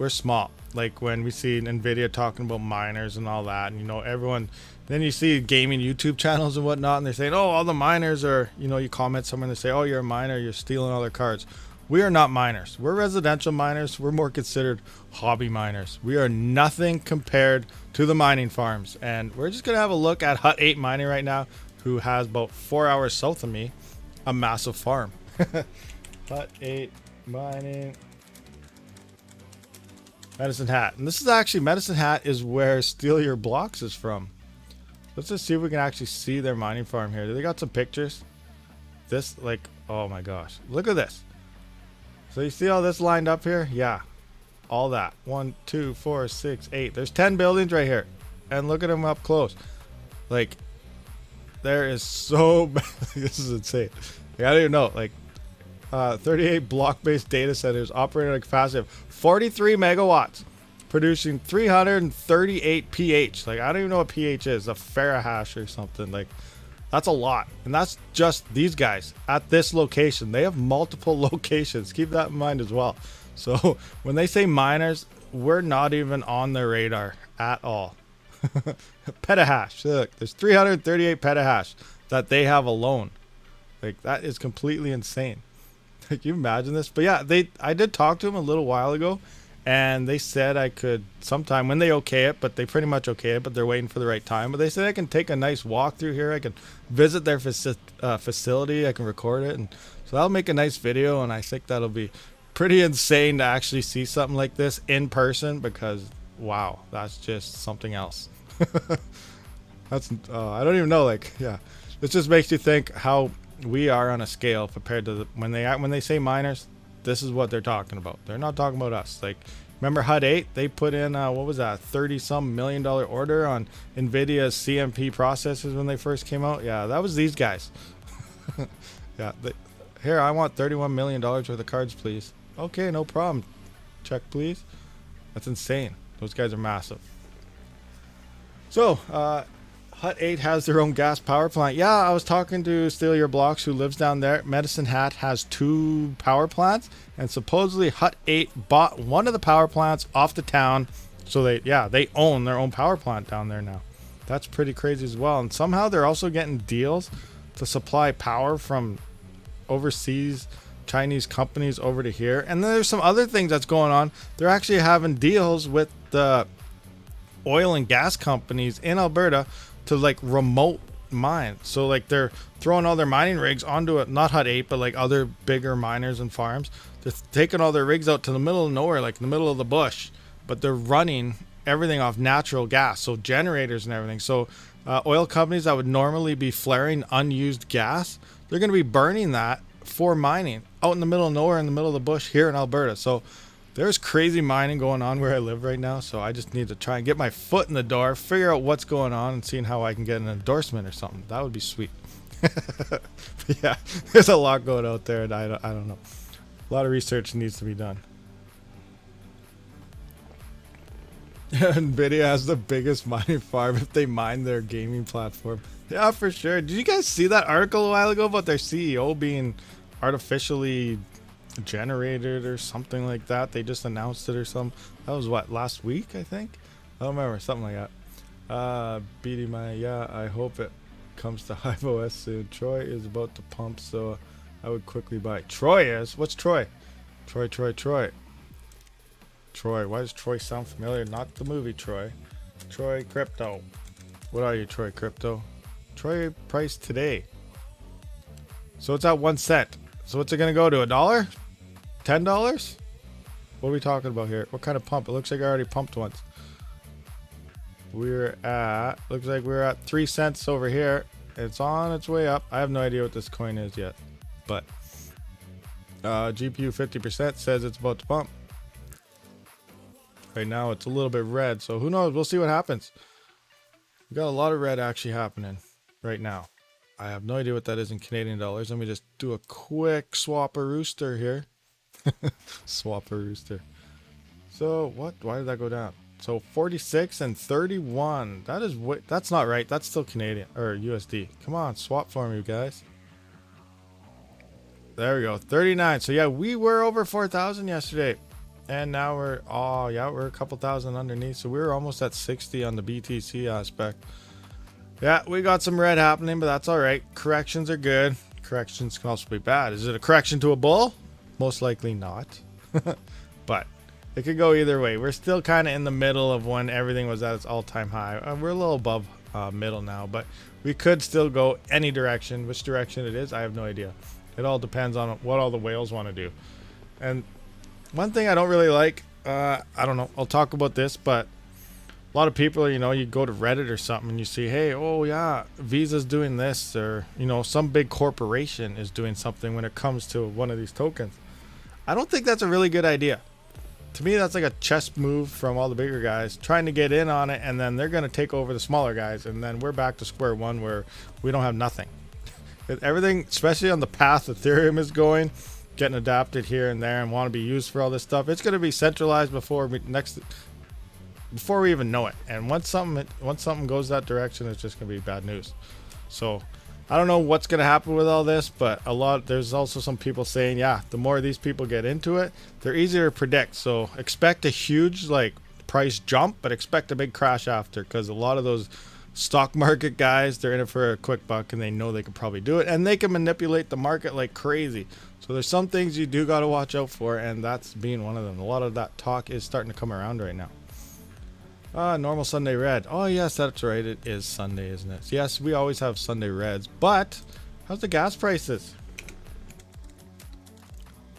small. Like when we see Nvidia talking about miners and all that, and everyone, then you see gaming YouTube channels and whatnot, and they're saying, oh, all the miners are, you comment somewhere and they say, oh, you're a miner, you're stealing all their cards. We are not miners. We're residential miners. We're more considered hobby miners. We are nothing compared to the mining farms. And we're just going to have a look at Hut 8 Mining right now, who has about 4 hours south of me, a massive farm. Hut 8 Mining. Medicine Hat. And this is actually, Medicine Hat is where Steal Your Blocks is from. Let's just see if we can actually see their mining farm here. They got some pictures. This, like, oh my gosh. Look at this. So you see all this lined up here? Yeah. All that. 1, 2, 4, 6, 8. There's 10 buildings right here. and look at them up close. Like, there is so this is insane. Like, I don't even know. Like, 38 block-based data centers operating at a capacity of 43 megawatts, producing 338 pH. Like, I don't even know what pH is, a farahash or something. Like, that's a lot. And that's just these guys at this location. They have multiple locations. Keep that in mind as well. So when they say miners, we're not even on their radar at all. Petahash. Look, there's 338 petahash that they have alone. Like, that is completely insane. Like, you imagine this? But yeah, I did talk to them a little while ago, and they said I could sometime when they okay it, but they pretty much okay it, but they're waiting for the right time. But they said I can take a nice walk through here. I can visit their facility. I can record it, and so that'll make a nice video. And I think that'll be pretty insane to actually see something like this in person, because wow, that's just something else. That's I don't even know. Like, yeah, this just makes you think how we are on a scale compared to when they say miners. This is what they're talking about. They're not talking about us. Like, remember HUD 8? They put in what was that, $30-some million order on NVIDIA's CMP processors when they first came out. Yeah, that was these guys. Yeah, here, I want $31 million worth of cards, please. Okay, no problem. Check, please. That's insane. Those guys are massive. So, Hut 8 has their own gas power plant. Yeah, I was talking to Steal Your Blocks, who lives down there. Medicine Hat has 2 power plants, and supposedly Hut 8 bought one of the power plants off the town. So they own their own power plant down there now. That's pretty crazy as well. And somehow they're also getting deals to supply power from overseas Chinese companies over to here. And then there's some other things that's going on. They're actually having deals with the oil and gas companies in Alberta to like remote mine. So like they're throwing all their mining rigs onto it, not Hut 8, but like other bigger miners and farms. They're taking all their rigs out to the middle of nowhere, like in the middle of the bush, but they're running everything off natural gas, so generators and everything. So oil companies that would normally be flaring unused gas, they're going to be burning that for mining out in the middle of nowhere, in the middle of the bush here in Alberta. So there's crazy mining going on where I live right now. So I just need to try and get my foot in the door, figure out what's going on, and seeing how I can get an endorsement or something. That would be sweet. Yeah, there's a lot going out there, and I don't know. A lot of research needs to be done. NVIDIA has the biggest mining farm if they mine their gaming platform. Yeah, for sure. Did you guys see that article a while ago about their CEO being artificially generated or something like that? They just announced it or something. That was what, last week, I think? I don't remember, something like that. Beating my, yeah, I hope it comes to HiveOS soon. Troy is about to pump, so I would quickly buy. Troy is? What's Troy? Troy. Why does Troy sound familiar? Not the movie Troy. Troy Crypto. What are you, Troy Crypto? Troy price today. So it's at 1 cent. So what's it gonna go to? $1? $10? What are we talking about here? What kind of pump? It looks like I already pumped once. Looks like we're at 3 cents over here. It's on its way up. I have no idea what this coin is yet, but GPU 50% says it's about to pump. Right now it's a little bit red, so who knows? We'll see what happens. We got a lot of red actually happening right now. I have no idea what that is in Canadian dollars. Let me just do a quick swap-a-rooster here. Swap-a-rooster. So what? Why did that go down? So 46 and 31. That's not right. That's still Canadian or USD. Come on, swap for me, you guys. There we go. 39. So yeah, we were over 4,000 yesterday. And now we're a couple thousand underneath. So we were almost at 60 on the BTC aspect. Yeah, we got some red happening, but that's all right. Corrections are good. Corrections can also be bad. Is it a correction to a bull? Most likely not. But it could go either way. We're still kind of in the middle of when everything was at its all-time high. We're a little above middle now, but we could still go any direction. Which direction it is, I have no idea. It all depends on what all the whales want to do. And one thing I don't really like, I don't know, I'll talk about this, but a lot of people, you go to Reddit or something and you see, hey, oh yeah, Visa's doing this, or, some big corporation is doing something when it comes to one of these tokens. I don't think that's a really good idea. to me, that's like a chess move from all the bigger guys trying to get in on it, and then they're going to take over the smaller guys, and then we're back to square one where we don't have nothing. Everything, especially on the path Ethereum is going, getting adapted here and there and want to be used for all this stuff, it's going to be centralized before we even know it. And once something goes that direction, it's just going to be bad news. So I don't know what's going to happen with all this, but there's also some people saying, yeah, the more these people get into it, they're easier to predict. So expect a huge like price jump, but expect a big crash after, because a lot of those stock market guys, they're in it for a quick buck, and they know they can probably do it, and they can manipulate the market like crazy. So there's some things you do got to watch out for, and that's being one of them. A lot of that talk is starting to come around right now. Normal Sunday red. Oh yes, that's right, it is Sunday, isn't it? Yes, we always have Sunday reds, but how's the gas prices?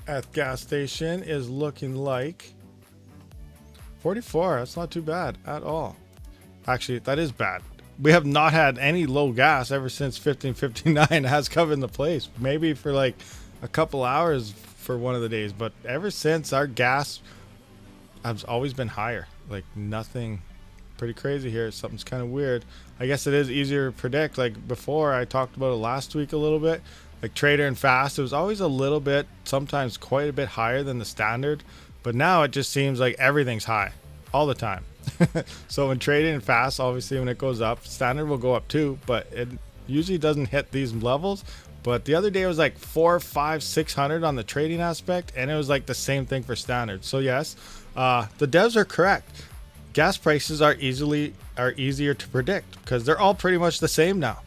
At gas station is looking like 44. That's not too bad at all. Actually, that is bad. We have not had any low gas ever since 1559 has come into place. Maybe for like a couple hours for one of the days, but ever since, our gas has always been higher. Like nothing pretty crazy here. Something's kind of weird. I guess it is easier to predict. Like before, I talked about it last week a little bit. Like trader and fast, it was always a little bit, sometimes quite a bit higher than the standard. But now it just seems like everything's high all the time. So when trading and fast, obviously when it goes up, standard will go up too, but it usually doesn't hit these levels. But the other day it was like 400, 500, 600 on the trading aspect, and it was like the same thing for standard. So yes, the devs are correct. Gas prices are easier to predict because they're all pretty much the same now.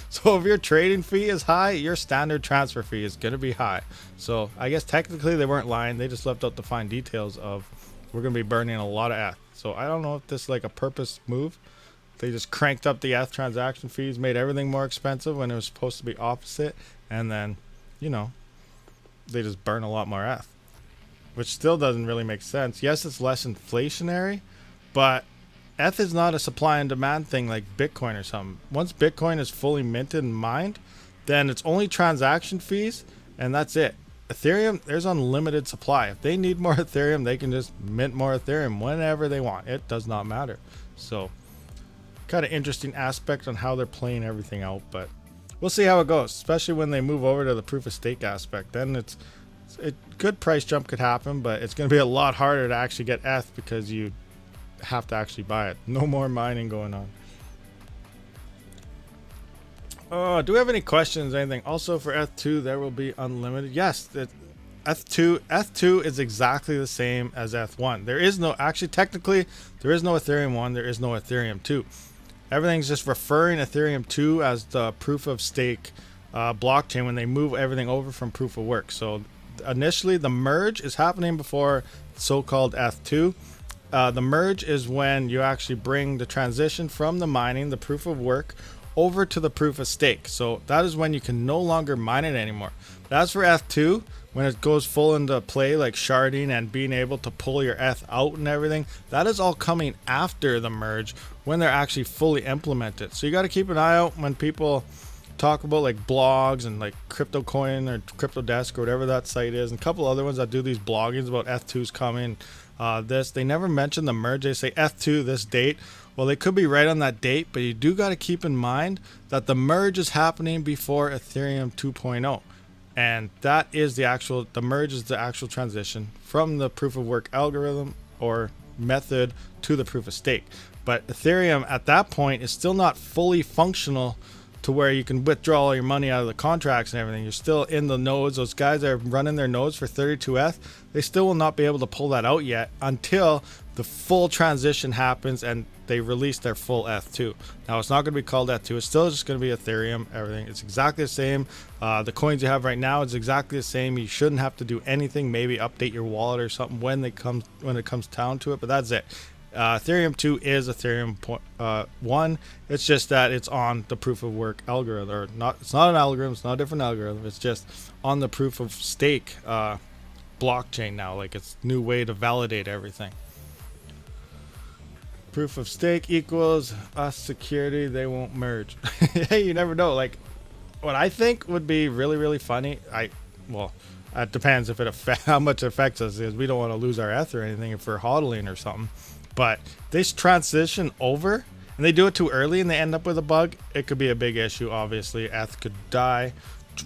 So if your trading fee is high, your standard transfer fee is going to be high. So I guess technically they weren't lying. They just left out the fine details of we're going to be burning a lot of ETH. So I don't know if this is like a purpose move. They just cranked up the ETH transaction fees, made everything more expensive when it was supposed to be opposite. And then, you know, they just burn a lot more ETH, which still doesn't really make sense. Yes, it's less inflationary, but ETH is not a supply and demand thing like Bitcoin or something. Once Bitcoin is fully minted and mined, then it's only transaction fees, and that's it. Ethereum, there's unlimited supply. If they need more Ethereum, they can just mint more Ethereum whenever they want. It does not matter. So, kind of interesting aspect on how they're playing everything out, but we'll see how it goes, especially when they move over to the proof of stake aspect. Then a good price jump could happen, but it's going to be a lot harder to actually get ETH because you have to actually buy it. No more mining going on. Do we have any questions? Anything? Also for ETH2, there will be unlimited. Yes, ETH2 is exactly the same as ETH1. There is no, actually technically, there is no Ethereum 1, there is no Ethereum 2. Everything's just referring Ethereum 2 as the proof of stake blockchain when they move everything over from proof of work. So initially the merge is happening before so-called ETH2. The merge is when you actually bring the transition from the mining, the proof of work, over to the proof of stake. So that is when you can no longer mine it anymore. But as for ETH2, when it goes full into play, like sharding and being able to pull your ETH out and everything, that is all coming after the merge when they're actually fully implemented. So you got to keep an eye out when people talk about like blogs and like CryptoCoin or CryptoDesk or whatever that site is, and a couple other ones that do these bloggings about ETH2's coming. They never mention the merge. They say ETH2 this date. Well, they could be right on that date, but you do got to keep in mind that the merge is happening before Ethereum 2.0. And that is the merge is the actual transition from the proof of work algorithm or method to the proof of stake. But Ethereum at that point is still not fully functional to where you can withdraw all your money out of the contracts and everything. You're still in the nodes. Those guys that are running their nodes for 32 ETH, they still will not be able to pull that out yet until the full transition happens and they release their full ETH2. Now, it's not going to be called ETH2. It's still just going to be Ethereum, everything. It's exactly the same. The coins you have right now is exactly the same. You shouldn't have to do anything. Maybe update your wallet or something when it comes down to it, but that's it. Ethereum 2 is Ethereum 1. It's just that it's on the proof of work algorithm, or not. It's not an algorithm. It's not a different algorithm. It's just on the proof of stake blockchain now. Like, it's a new way to validate everything. Proof of stake equals us security. They won't merge. Hey, you never know. Like, what I think would be really, really funny. I It depends if how much it affects us, because we don't want to lose our ETH or anything if we're hodling or something. But they transition over and they do it too early and they end up with a bug, it could be a big issue. Obviously, ETH could die.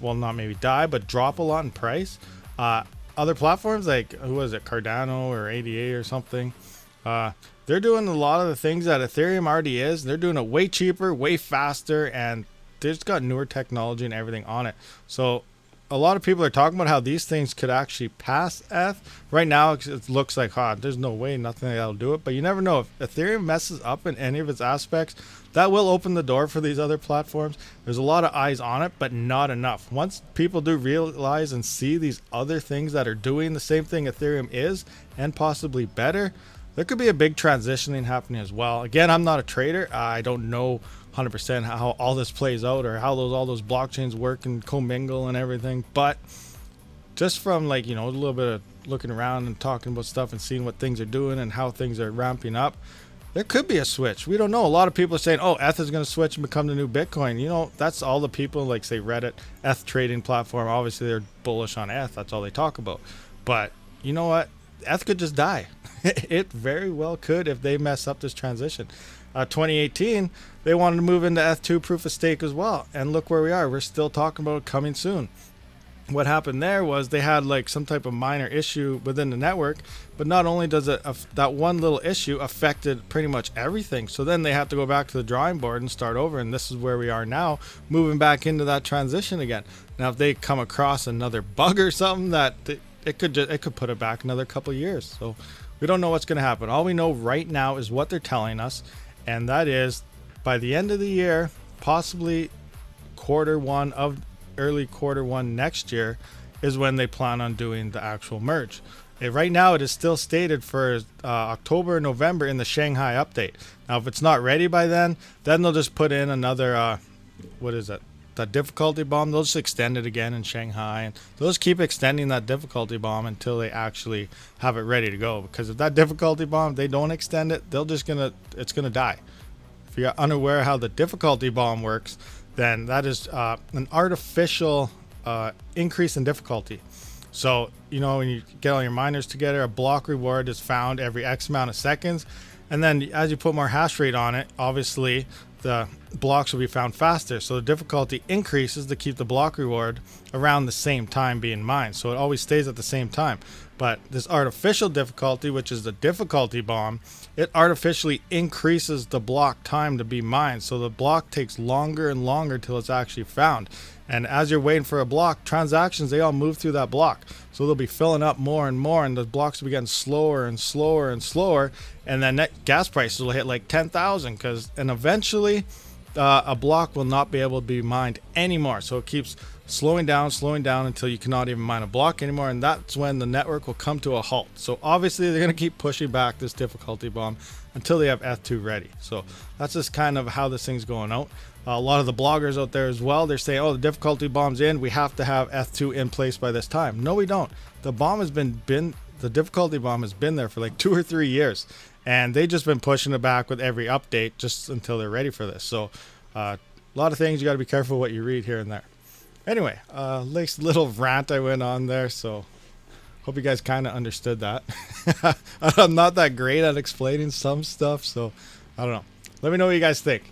Well, not maybe die, but drop a lot in price. Other platforms like, who was it, Cardano or ADA or something, they're doing a lot of the things that Ethereum already is. They're doing it way cheaper, way faster, and they just got newer technology and everything on it. So a lot of people are talking about how these things could actually pass ETH. Right now, it looks like, there's no way, nothing that'll do it. But you never know. If Ethereum messes up in any of its aspects, that will open the door for these other platforms. There's a lot of eyes on it, but not enough. Once people do realize and see these other things that are doing the same thing Ethereum is, and possibly better, there could be a big transitioning happening as well. Again, I'm not a trader. I don't know 100% how all this plays out, or how all those blockchains work and commingle and everything, but just from, like, a little bit of looking around and talking about stuff and seeing what things are doing and how things are ramping up, there could be a switch. We don't know. A lot of people are saying, ETH is going to switch and become the new Bitcoin. That's all the people, like, say Reddit, ETH trading platform, obviously they're bullish on ETH. That's all they talk about. But you know what? ETH could just die. It very well could if they mess up this transition. 2018, they wanted to move into ETH2 proof of stake as well, and look where we are. We're still talking about it coming soon. What happened there was they had like some type of minor issue within the network, but not only does it that one little issue affected pretty much everything, so then they have to go back to the drawing board and start over, and this is where we are now, moving back into that transition again. Now if they come across another bug or something, that it could put it back another couple of years. So we don't know what's going to happen. All we know right now is what they're telling us, and that is by the end of the year, possibly early quarter one next year, is when they plan on doing the actual merge. Right now it is still stated for October, November in the Shanghai update. Now if it's not ready by then they'll just put in another that difficulty bomb. They'll just extend it again in Shanghai, and they'll just keep extending that difficulty bomb until they actually have it ready to go. Because if that difficulty bomb, they don't extend it, it's gonna die. If you're unaware how the difficulty bomb works, then that is an artificial increase in difficulty. So when you get all your miners together, a block reward is found every X amount of seconds, and then as you put more hash rate on it, obviously the blocks will be found faster. So the difficulty increases to keep the block reward around the same time being mined. So it always stays at the same time. But this artificial difficulty, which is the difficulty bomb, it artificially increases the block time to be mined. So the block takes longer and longer till it's actually found. And as you're waiting for a block, transactions, they all move through that block. So they'll be filling up more and more, and the blocks will be getting slower and slower and slower. And then net gas prices will hit like 10,000, and eventually a block will not be able to be mined anymore. So it keeps slowing down until you cannot even mine a block anymore, and that's when the network will come to a halt. So obviously they're going to keep pushing back this difficulty bomb until they have ETH2 ready. So that's just kind of how this thing's going out. A lot of the bloggers out there as well, they're saying, the difficulty bomb's in, we have to have ETH2 in place by this time. No, we don't. The difficulty bomb has been there for like 2 or 3 years, and they just been pushing it back with every update just until they're ready for this. So a lot of things you got to be careful what you read here and there. Anyway, nice little rant I went on there, so hope you guys kind of understood that. I'm not that great at explaining some stuff, so I don't know. Let me know what you guys think.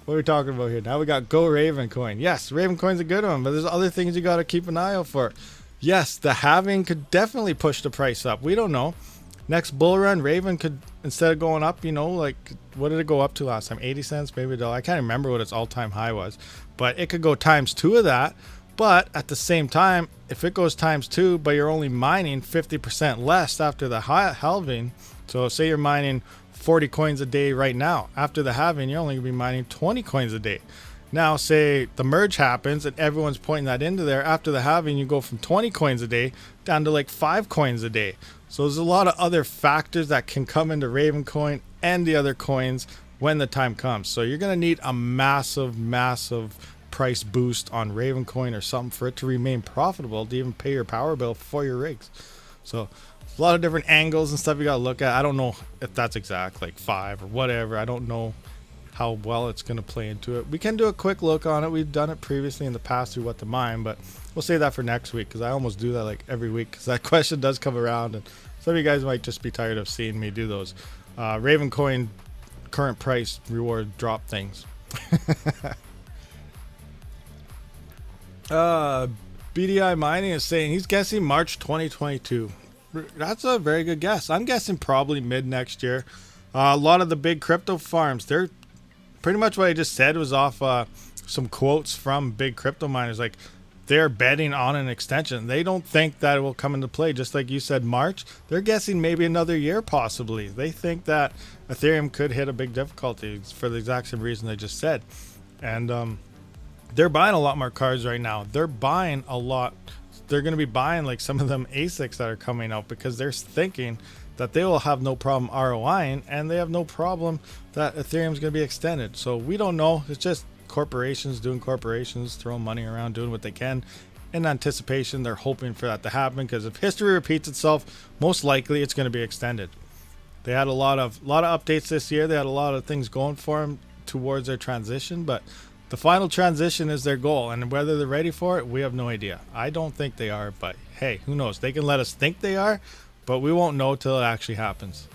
What are we talking about here? Now we got Go Raven Coin. Yes, Raven Coin's a good one, but there's other things you got to keep an eye out for. Yes, the halving could definitely push the price up. We don't know. Next bull run, Raven could, instead of going up, like, what did it go up to last time? 80 cents, maybe $1. I can't remember what its all-time high was, but it could go times 2 of that. But at the same time, if it goes times 2, but you're only mining 50% less after the halving, so say you're mining 40 coins a day right now, after the halving, you're only going to be mining 20 coins a day. Now, say the merge happens and everyone's pointing that into there, after the halving, you go from 20 coins a day down to like 5 coins a day. So there's a lot of other factors that can come into Raven Coin and the other coins when the time comes. So you're going to need a massive price boost on Raven Coin or something for it to remain profitable to even pay your power bill for your rigs. So a lot of different angles and stuff you got to look at. I don't know if that's exact, like 5 or whatever. I don't know how well it's going to play into it. We can do a quick look on it. We've done it previously in the past through what to mine, but we'll save that for next week, because I almost do that like every week, because that question does come around, and some of you guys might just be tired of seeing me do those Raven coin current price reward drop things. BDI Mining is saying he's guessing March 2022. That's a very good guess. I'm guessing probably mid next year. A lot of the big crypto farms, they're pretty much what I just said was off some quotes from big crypto miners. Like, they're betting on an extension. They don't think that it will come into play. Just like you said, March, they're guessing maybe another year possibly. They think that Ethereum could hit a big difficulty for the exact same reason I just said. And they're buying a lot more cards right now. They're buying a lot. They're going to be buying like some of them ASICs that are coming out, because they're thinking that they will have no problem ROIing, and they have no problem that Ethereum is going to be extended. So we don't know. It's just corporations doing corporations, throwing money around, doing what they can in anticipation. They're hoping for that to happen, because if history repeats itself, most likely it's going to be extended. They had a lot of updates this year. They had a lot of things going for them towards their transition, but the final transition is their goal, and whether they're ready for it, we have no idea. I don't think they are, but hey, who knows? They can let us think they are, but we won't know till it actually happens.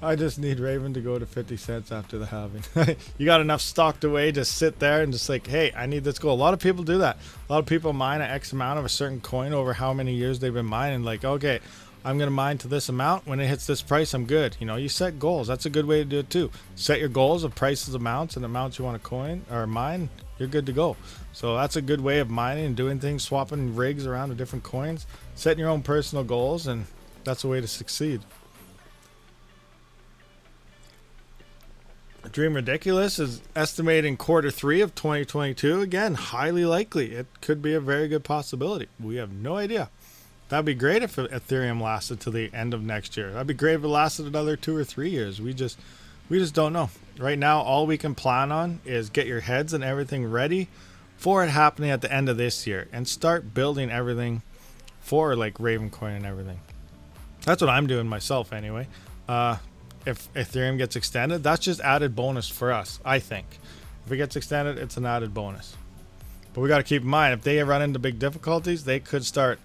I just need Raven to go to 50 cents after the halving. You got enough stocked away to sit there and just like, hey, I need this goal. A lot of people do that. A lot of people mine an X amount of a certain coin over how many years they've been mining. Like, okay, I'm going to mine to this amount. When it hits this price, I'm good. You know, you set goals. That's a good way to do it too. Set your goals of prices, amounts, and amounts you want to coin or mine. You're good to go. So that's a good way of mining and doing things, swapping rigs around to different coins, setting your own personal goals, and that's a way to succeed. Dream Ridiculous is estimating Q3 of 2022. Again, highly likely. It could be a very good possibility. We have no idea. That'd be great if Ethereum lasted till the end of next year. That'd be great if it lasted another 2 or 3 years. We just don't know. Right now, all we can plan on is get your heads and everything ready for it happening at the end of this year, and start building everything for like Ravencoin and everything. That's what I'm doing myself anyway. If Ethereum gets extended, that's just added bonus for us, I think. If it gets extended, it's an added bonus. But we got to keep in mind, if they run into big difficulties, they could start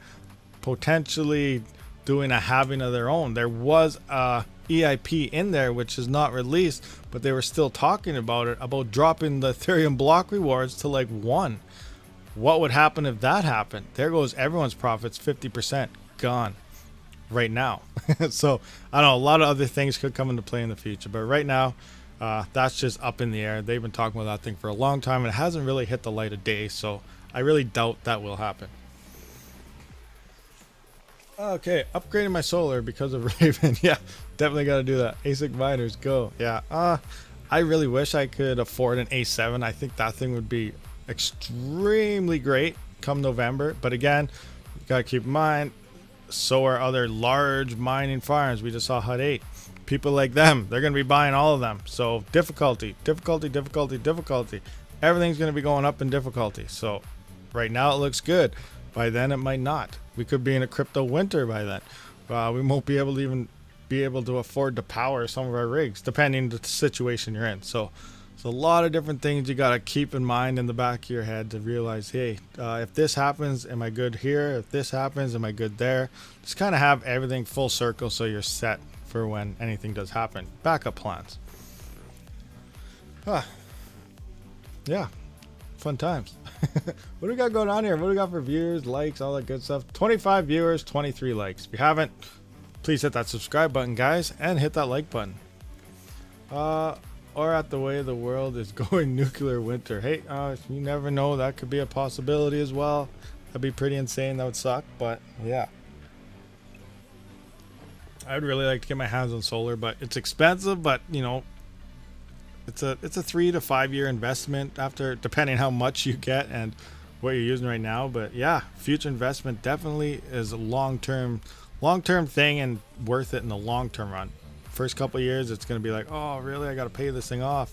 potentially doing a halving of their own. There was a EIP in there which is not released, but they were still talking about it, about dropping the Ethereum block rewards to like 1. What would happen if that happened? There goes everyone's profits, 50% gone right now. So I don't know, a lot of other things could come into play in the future, but right now that's just up in the air. They've been talking about that thing for a long time, and it hasn't really hit the light of day, so I really doubt that will happen. Okay, upgrading my solar because of Raven. Yeah, definitely got to do that. ASIC miners, go. Yeah, I really wish I could afford an A7. I think that thing would be extremely great come November, but again, you got to keep in mind, so are other large mining farms. We just saw Hut 8. People like them, they're going to be buying all of them. So difficulty. Everything's going to be going up in difficulty. So right now it looks good. By then it might not. We could be in a crypto winter by then. We won't be able to even be able to afford to power some of our rigs, depending on the situation you're in. So a lot of different things you got to keep in mind in the back of your head to realize, hey, if this happens, am I good here? If this happens, am I good there? Just kind of have everything full circle so you're set for when anything does happen. Backup plans. Yeah, fun times. What do we got going on here? What do we got for viewers, likes, all that good stuff? 25 viewers, 23 likes. If you haven't, please hit that subscribe button, guys, and hit that like button. Or at the way the world is going nuclear winter. Hey, you never know. That could be a possibility as well. That'd be pretty insane. That would suck, but yeah. I'd really like to get my hands on solar, but it's expensive. But you know, it's a 3 to 5 year investment after, depending how much you get and what you're using right now. But yeah, future investment definitely is a long-term thing and worth it in the long-term run. First couple of years, it's going to be like, oh, really? I got to pay this thing off.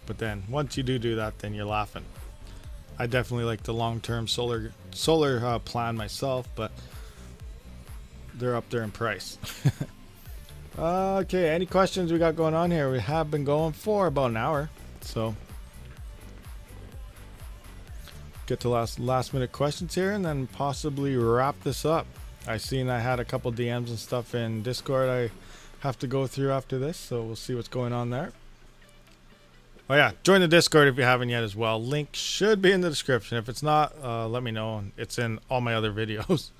But then once you do that, then you're laughing. I definitely like the long-term solar plan myself, but they're up there in price. Okay, any questions we got going on here? We have been going for about an hour. So get to last minute questions here and then possibly wrap this up. I seen I had a couple DMs and stuff in Discord I have to go through after this, so we'll see what's going on there. Oh yeah, join the Discord if you haven't yet as well. Link should be in the description. If it's not, let me know. It's in all my other videos.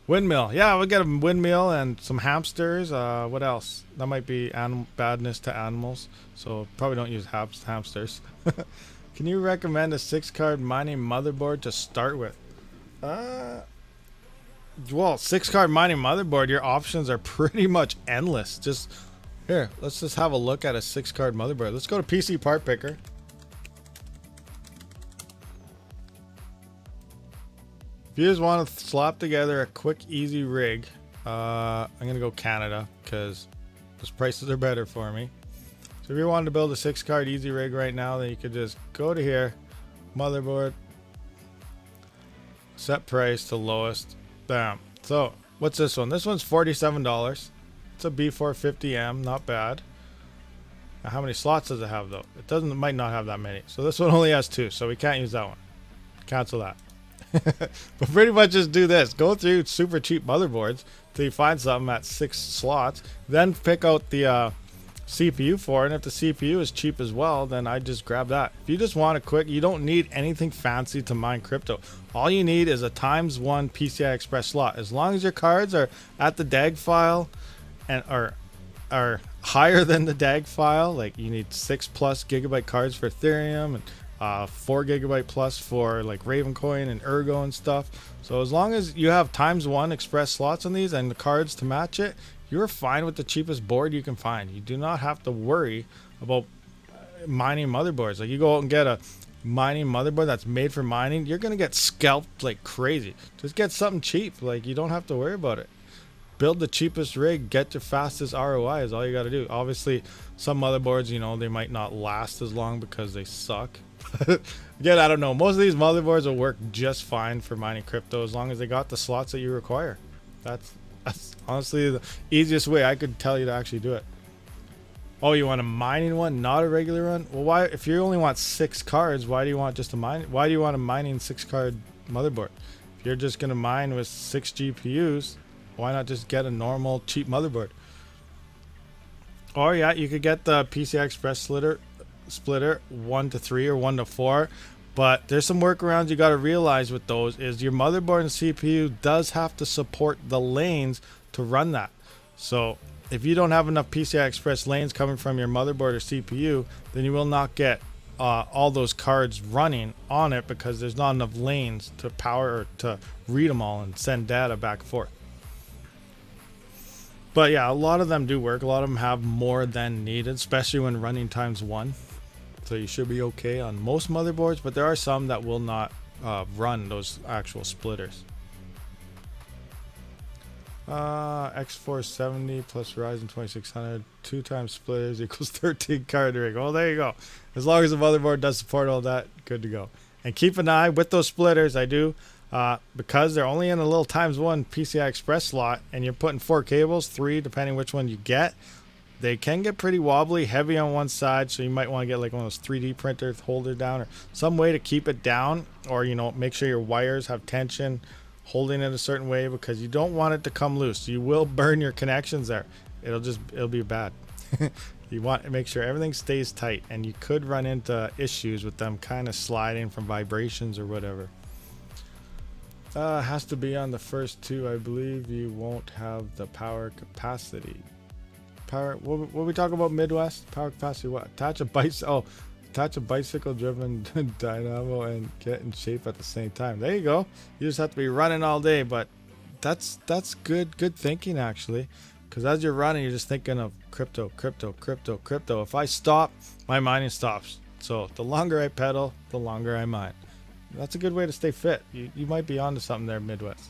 Windmill. Yeah, we'll get a windmill and some hamsters. What else? That might be badness to animals, so probably don't use hamsters. Can you recommend a 6-card mining motherboard to start with? Well, 6-card mining motherboard, your options are pretty much endless. Just here, let's just have a look at a 6-card motherboard. Let's go to PC Part Picker. If you just want to slap together a quick, easy rig, I'm going to go Canada because those prices are better for me. So if you wanted to build a 6-card easy rig right now, then you could just go to here, motherboard, set price to lowest, bam. So what's this one? This one's $47. It's a B450M, not bad. Now, how many slots does it have though? It might not have that many. So this one only has 2, so we can't use that one. Cancel that. But pretty much just do this. Go through super cheap motherboards till you find something at 6 slots. Then pick out the CPU for it. And if the CPU is cheap as well, then I just grab that. If you just want a quick, you don't need anything fancy to mine crypto. All you need is a ×1 PCI Express slot. As long as your cards are at the DAG file and are higher than the DAG file, like you need 6+ gigabyte cards for Ethereum and 4 gigabyte plus for like Ravencoin and Ergo and stuff. So as long as you have ×1 express slots on these and the cards to match it, you're fine with the cheapest board you can find. You do not have to worry about mining motherboards. Like you go out and get a mining motherboard that's made for mining, you're gonna get scalped like crazy. Just get something cheap. Like you don't have to worry about it. Build the cheapest rig, get your fastest ROI is all you got to do. Obviously, some motherboards, you know, they might not last as long because they suck. Again, I don't know. Most of these motherboards will work just fine for mining crypto as long as they got the slots that you require. That's honestly the easiest way I could tell you to actually do it. Oh, you want a mining one, not a regular one? Well, why? If you only want 6 cards, why do you want just a mine? Why do you want a mining 6-card motherboard? If you're just gonna mine with 6 GPUs, why not just get a normal cheap motherboard? Or yeah, you could get the PCI Express splitter 1 to 3 or 1 to 4. But there's some workarounds you got to realize with those is your motherboard and CPU does have to support the lanes to run that. So if you don't have enough PCI Express lanes coming from your motherboard or CPU, then you will not get all those cards running on it because there's not enough lanes to power or to read them all and send data back and forth. But yeah, a lot of them do work. A lot of them have more than needed, especially when running ×1. So you should be okay on most motherboards, but there are some that will not run those actual splitters. X470 plus Ryzen 2600, 2 times splitters equals 13 card rig. Well, there you go. As long as the motherboard does support all that, good to go. And keep an eye with those splitters. I do. Because they're only in a little ×1 PCI Express slot and you're putting 4 cables, 3 depending which one you get, they can get pretty wobbly, heavy on one side, so you might want to get like one of those 3D printer holder down or some way to keep it down, or you know, make sure your wires have tension holding it a certain way because you don't want it to come loose. You will burn your connections there. It'll be bad. You want to make sure everything stays tight, and you could run into issues with them kind of sliding from vibrations or whatever. Has to be on the first 2. I believe you won't have the power capacity. What we talk about Midwest? Power capacity what? Attach a bicycle driven dynamo and get in shape at the same time. There you go. You just have to be running all day, but that's good thinking actually. Because as you're running, you're just thinking of crypto. If I stop, my mining stops. So the longer I pedal, the longer I mine. That's a good way to stay fit. You might be onto something there, Midwest.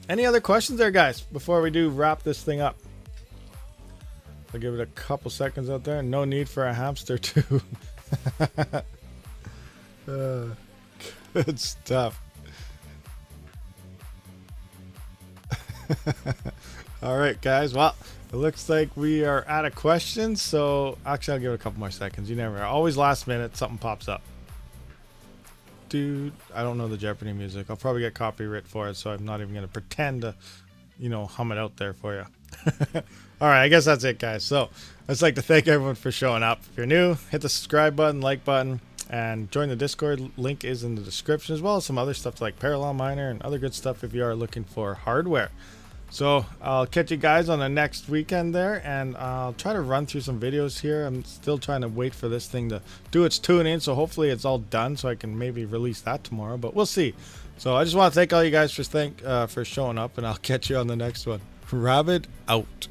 Any other questions there, guys, before we do wrap this thing up? I'll give it a couple seconds out there. No need for a hamster too. Good stuff. All right, guys. Well, It looks like we are out of questions, so actually I'll give it a couple more seconds. You never know. Always last minute, something pops up. Dude, I don't know the Jeopardy music. I'll probably get copyright for it, so I'm not even going to pretend to, you know, hum it out there for you. All right, I guess that's it, guys. So I'd just like to thank everyone for showing up. If you're new, hit the subscribe button, like button, and join the Discord. Link is in the description, as well as some other stuff like Parallel Miner and other good stuff if you are looking for hardware. So I'll catch you guys on the next weekend there, and I'll try to run through some videos here. I'm still trying to wait for this thing to do its tuning, so hopefully it's all done so I can maybe release that tomorrow, but we'll see. So I just want to thank all you guys for showing up, and I'll catch you on the next one. Rabid out.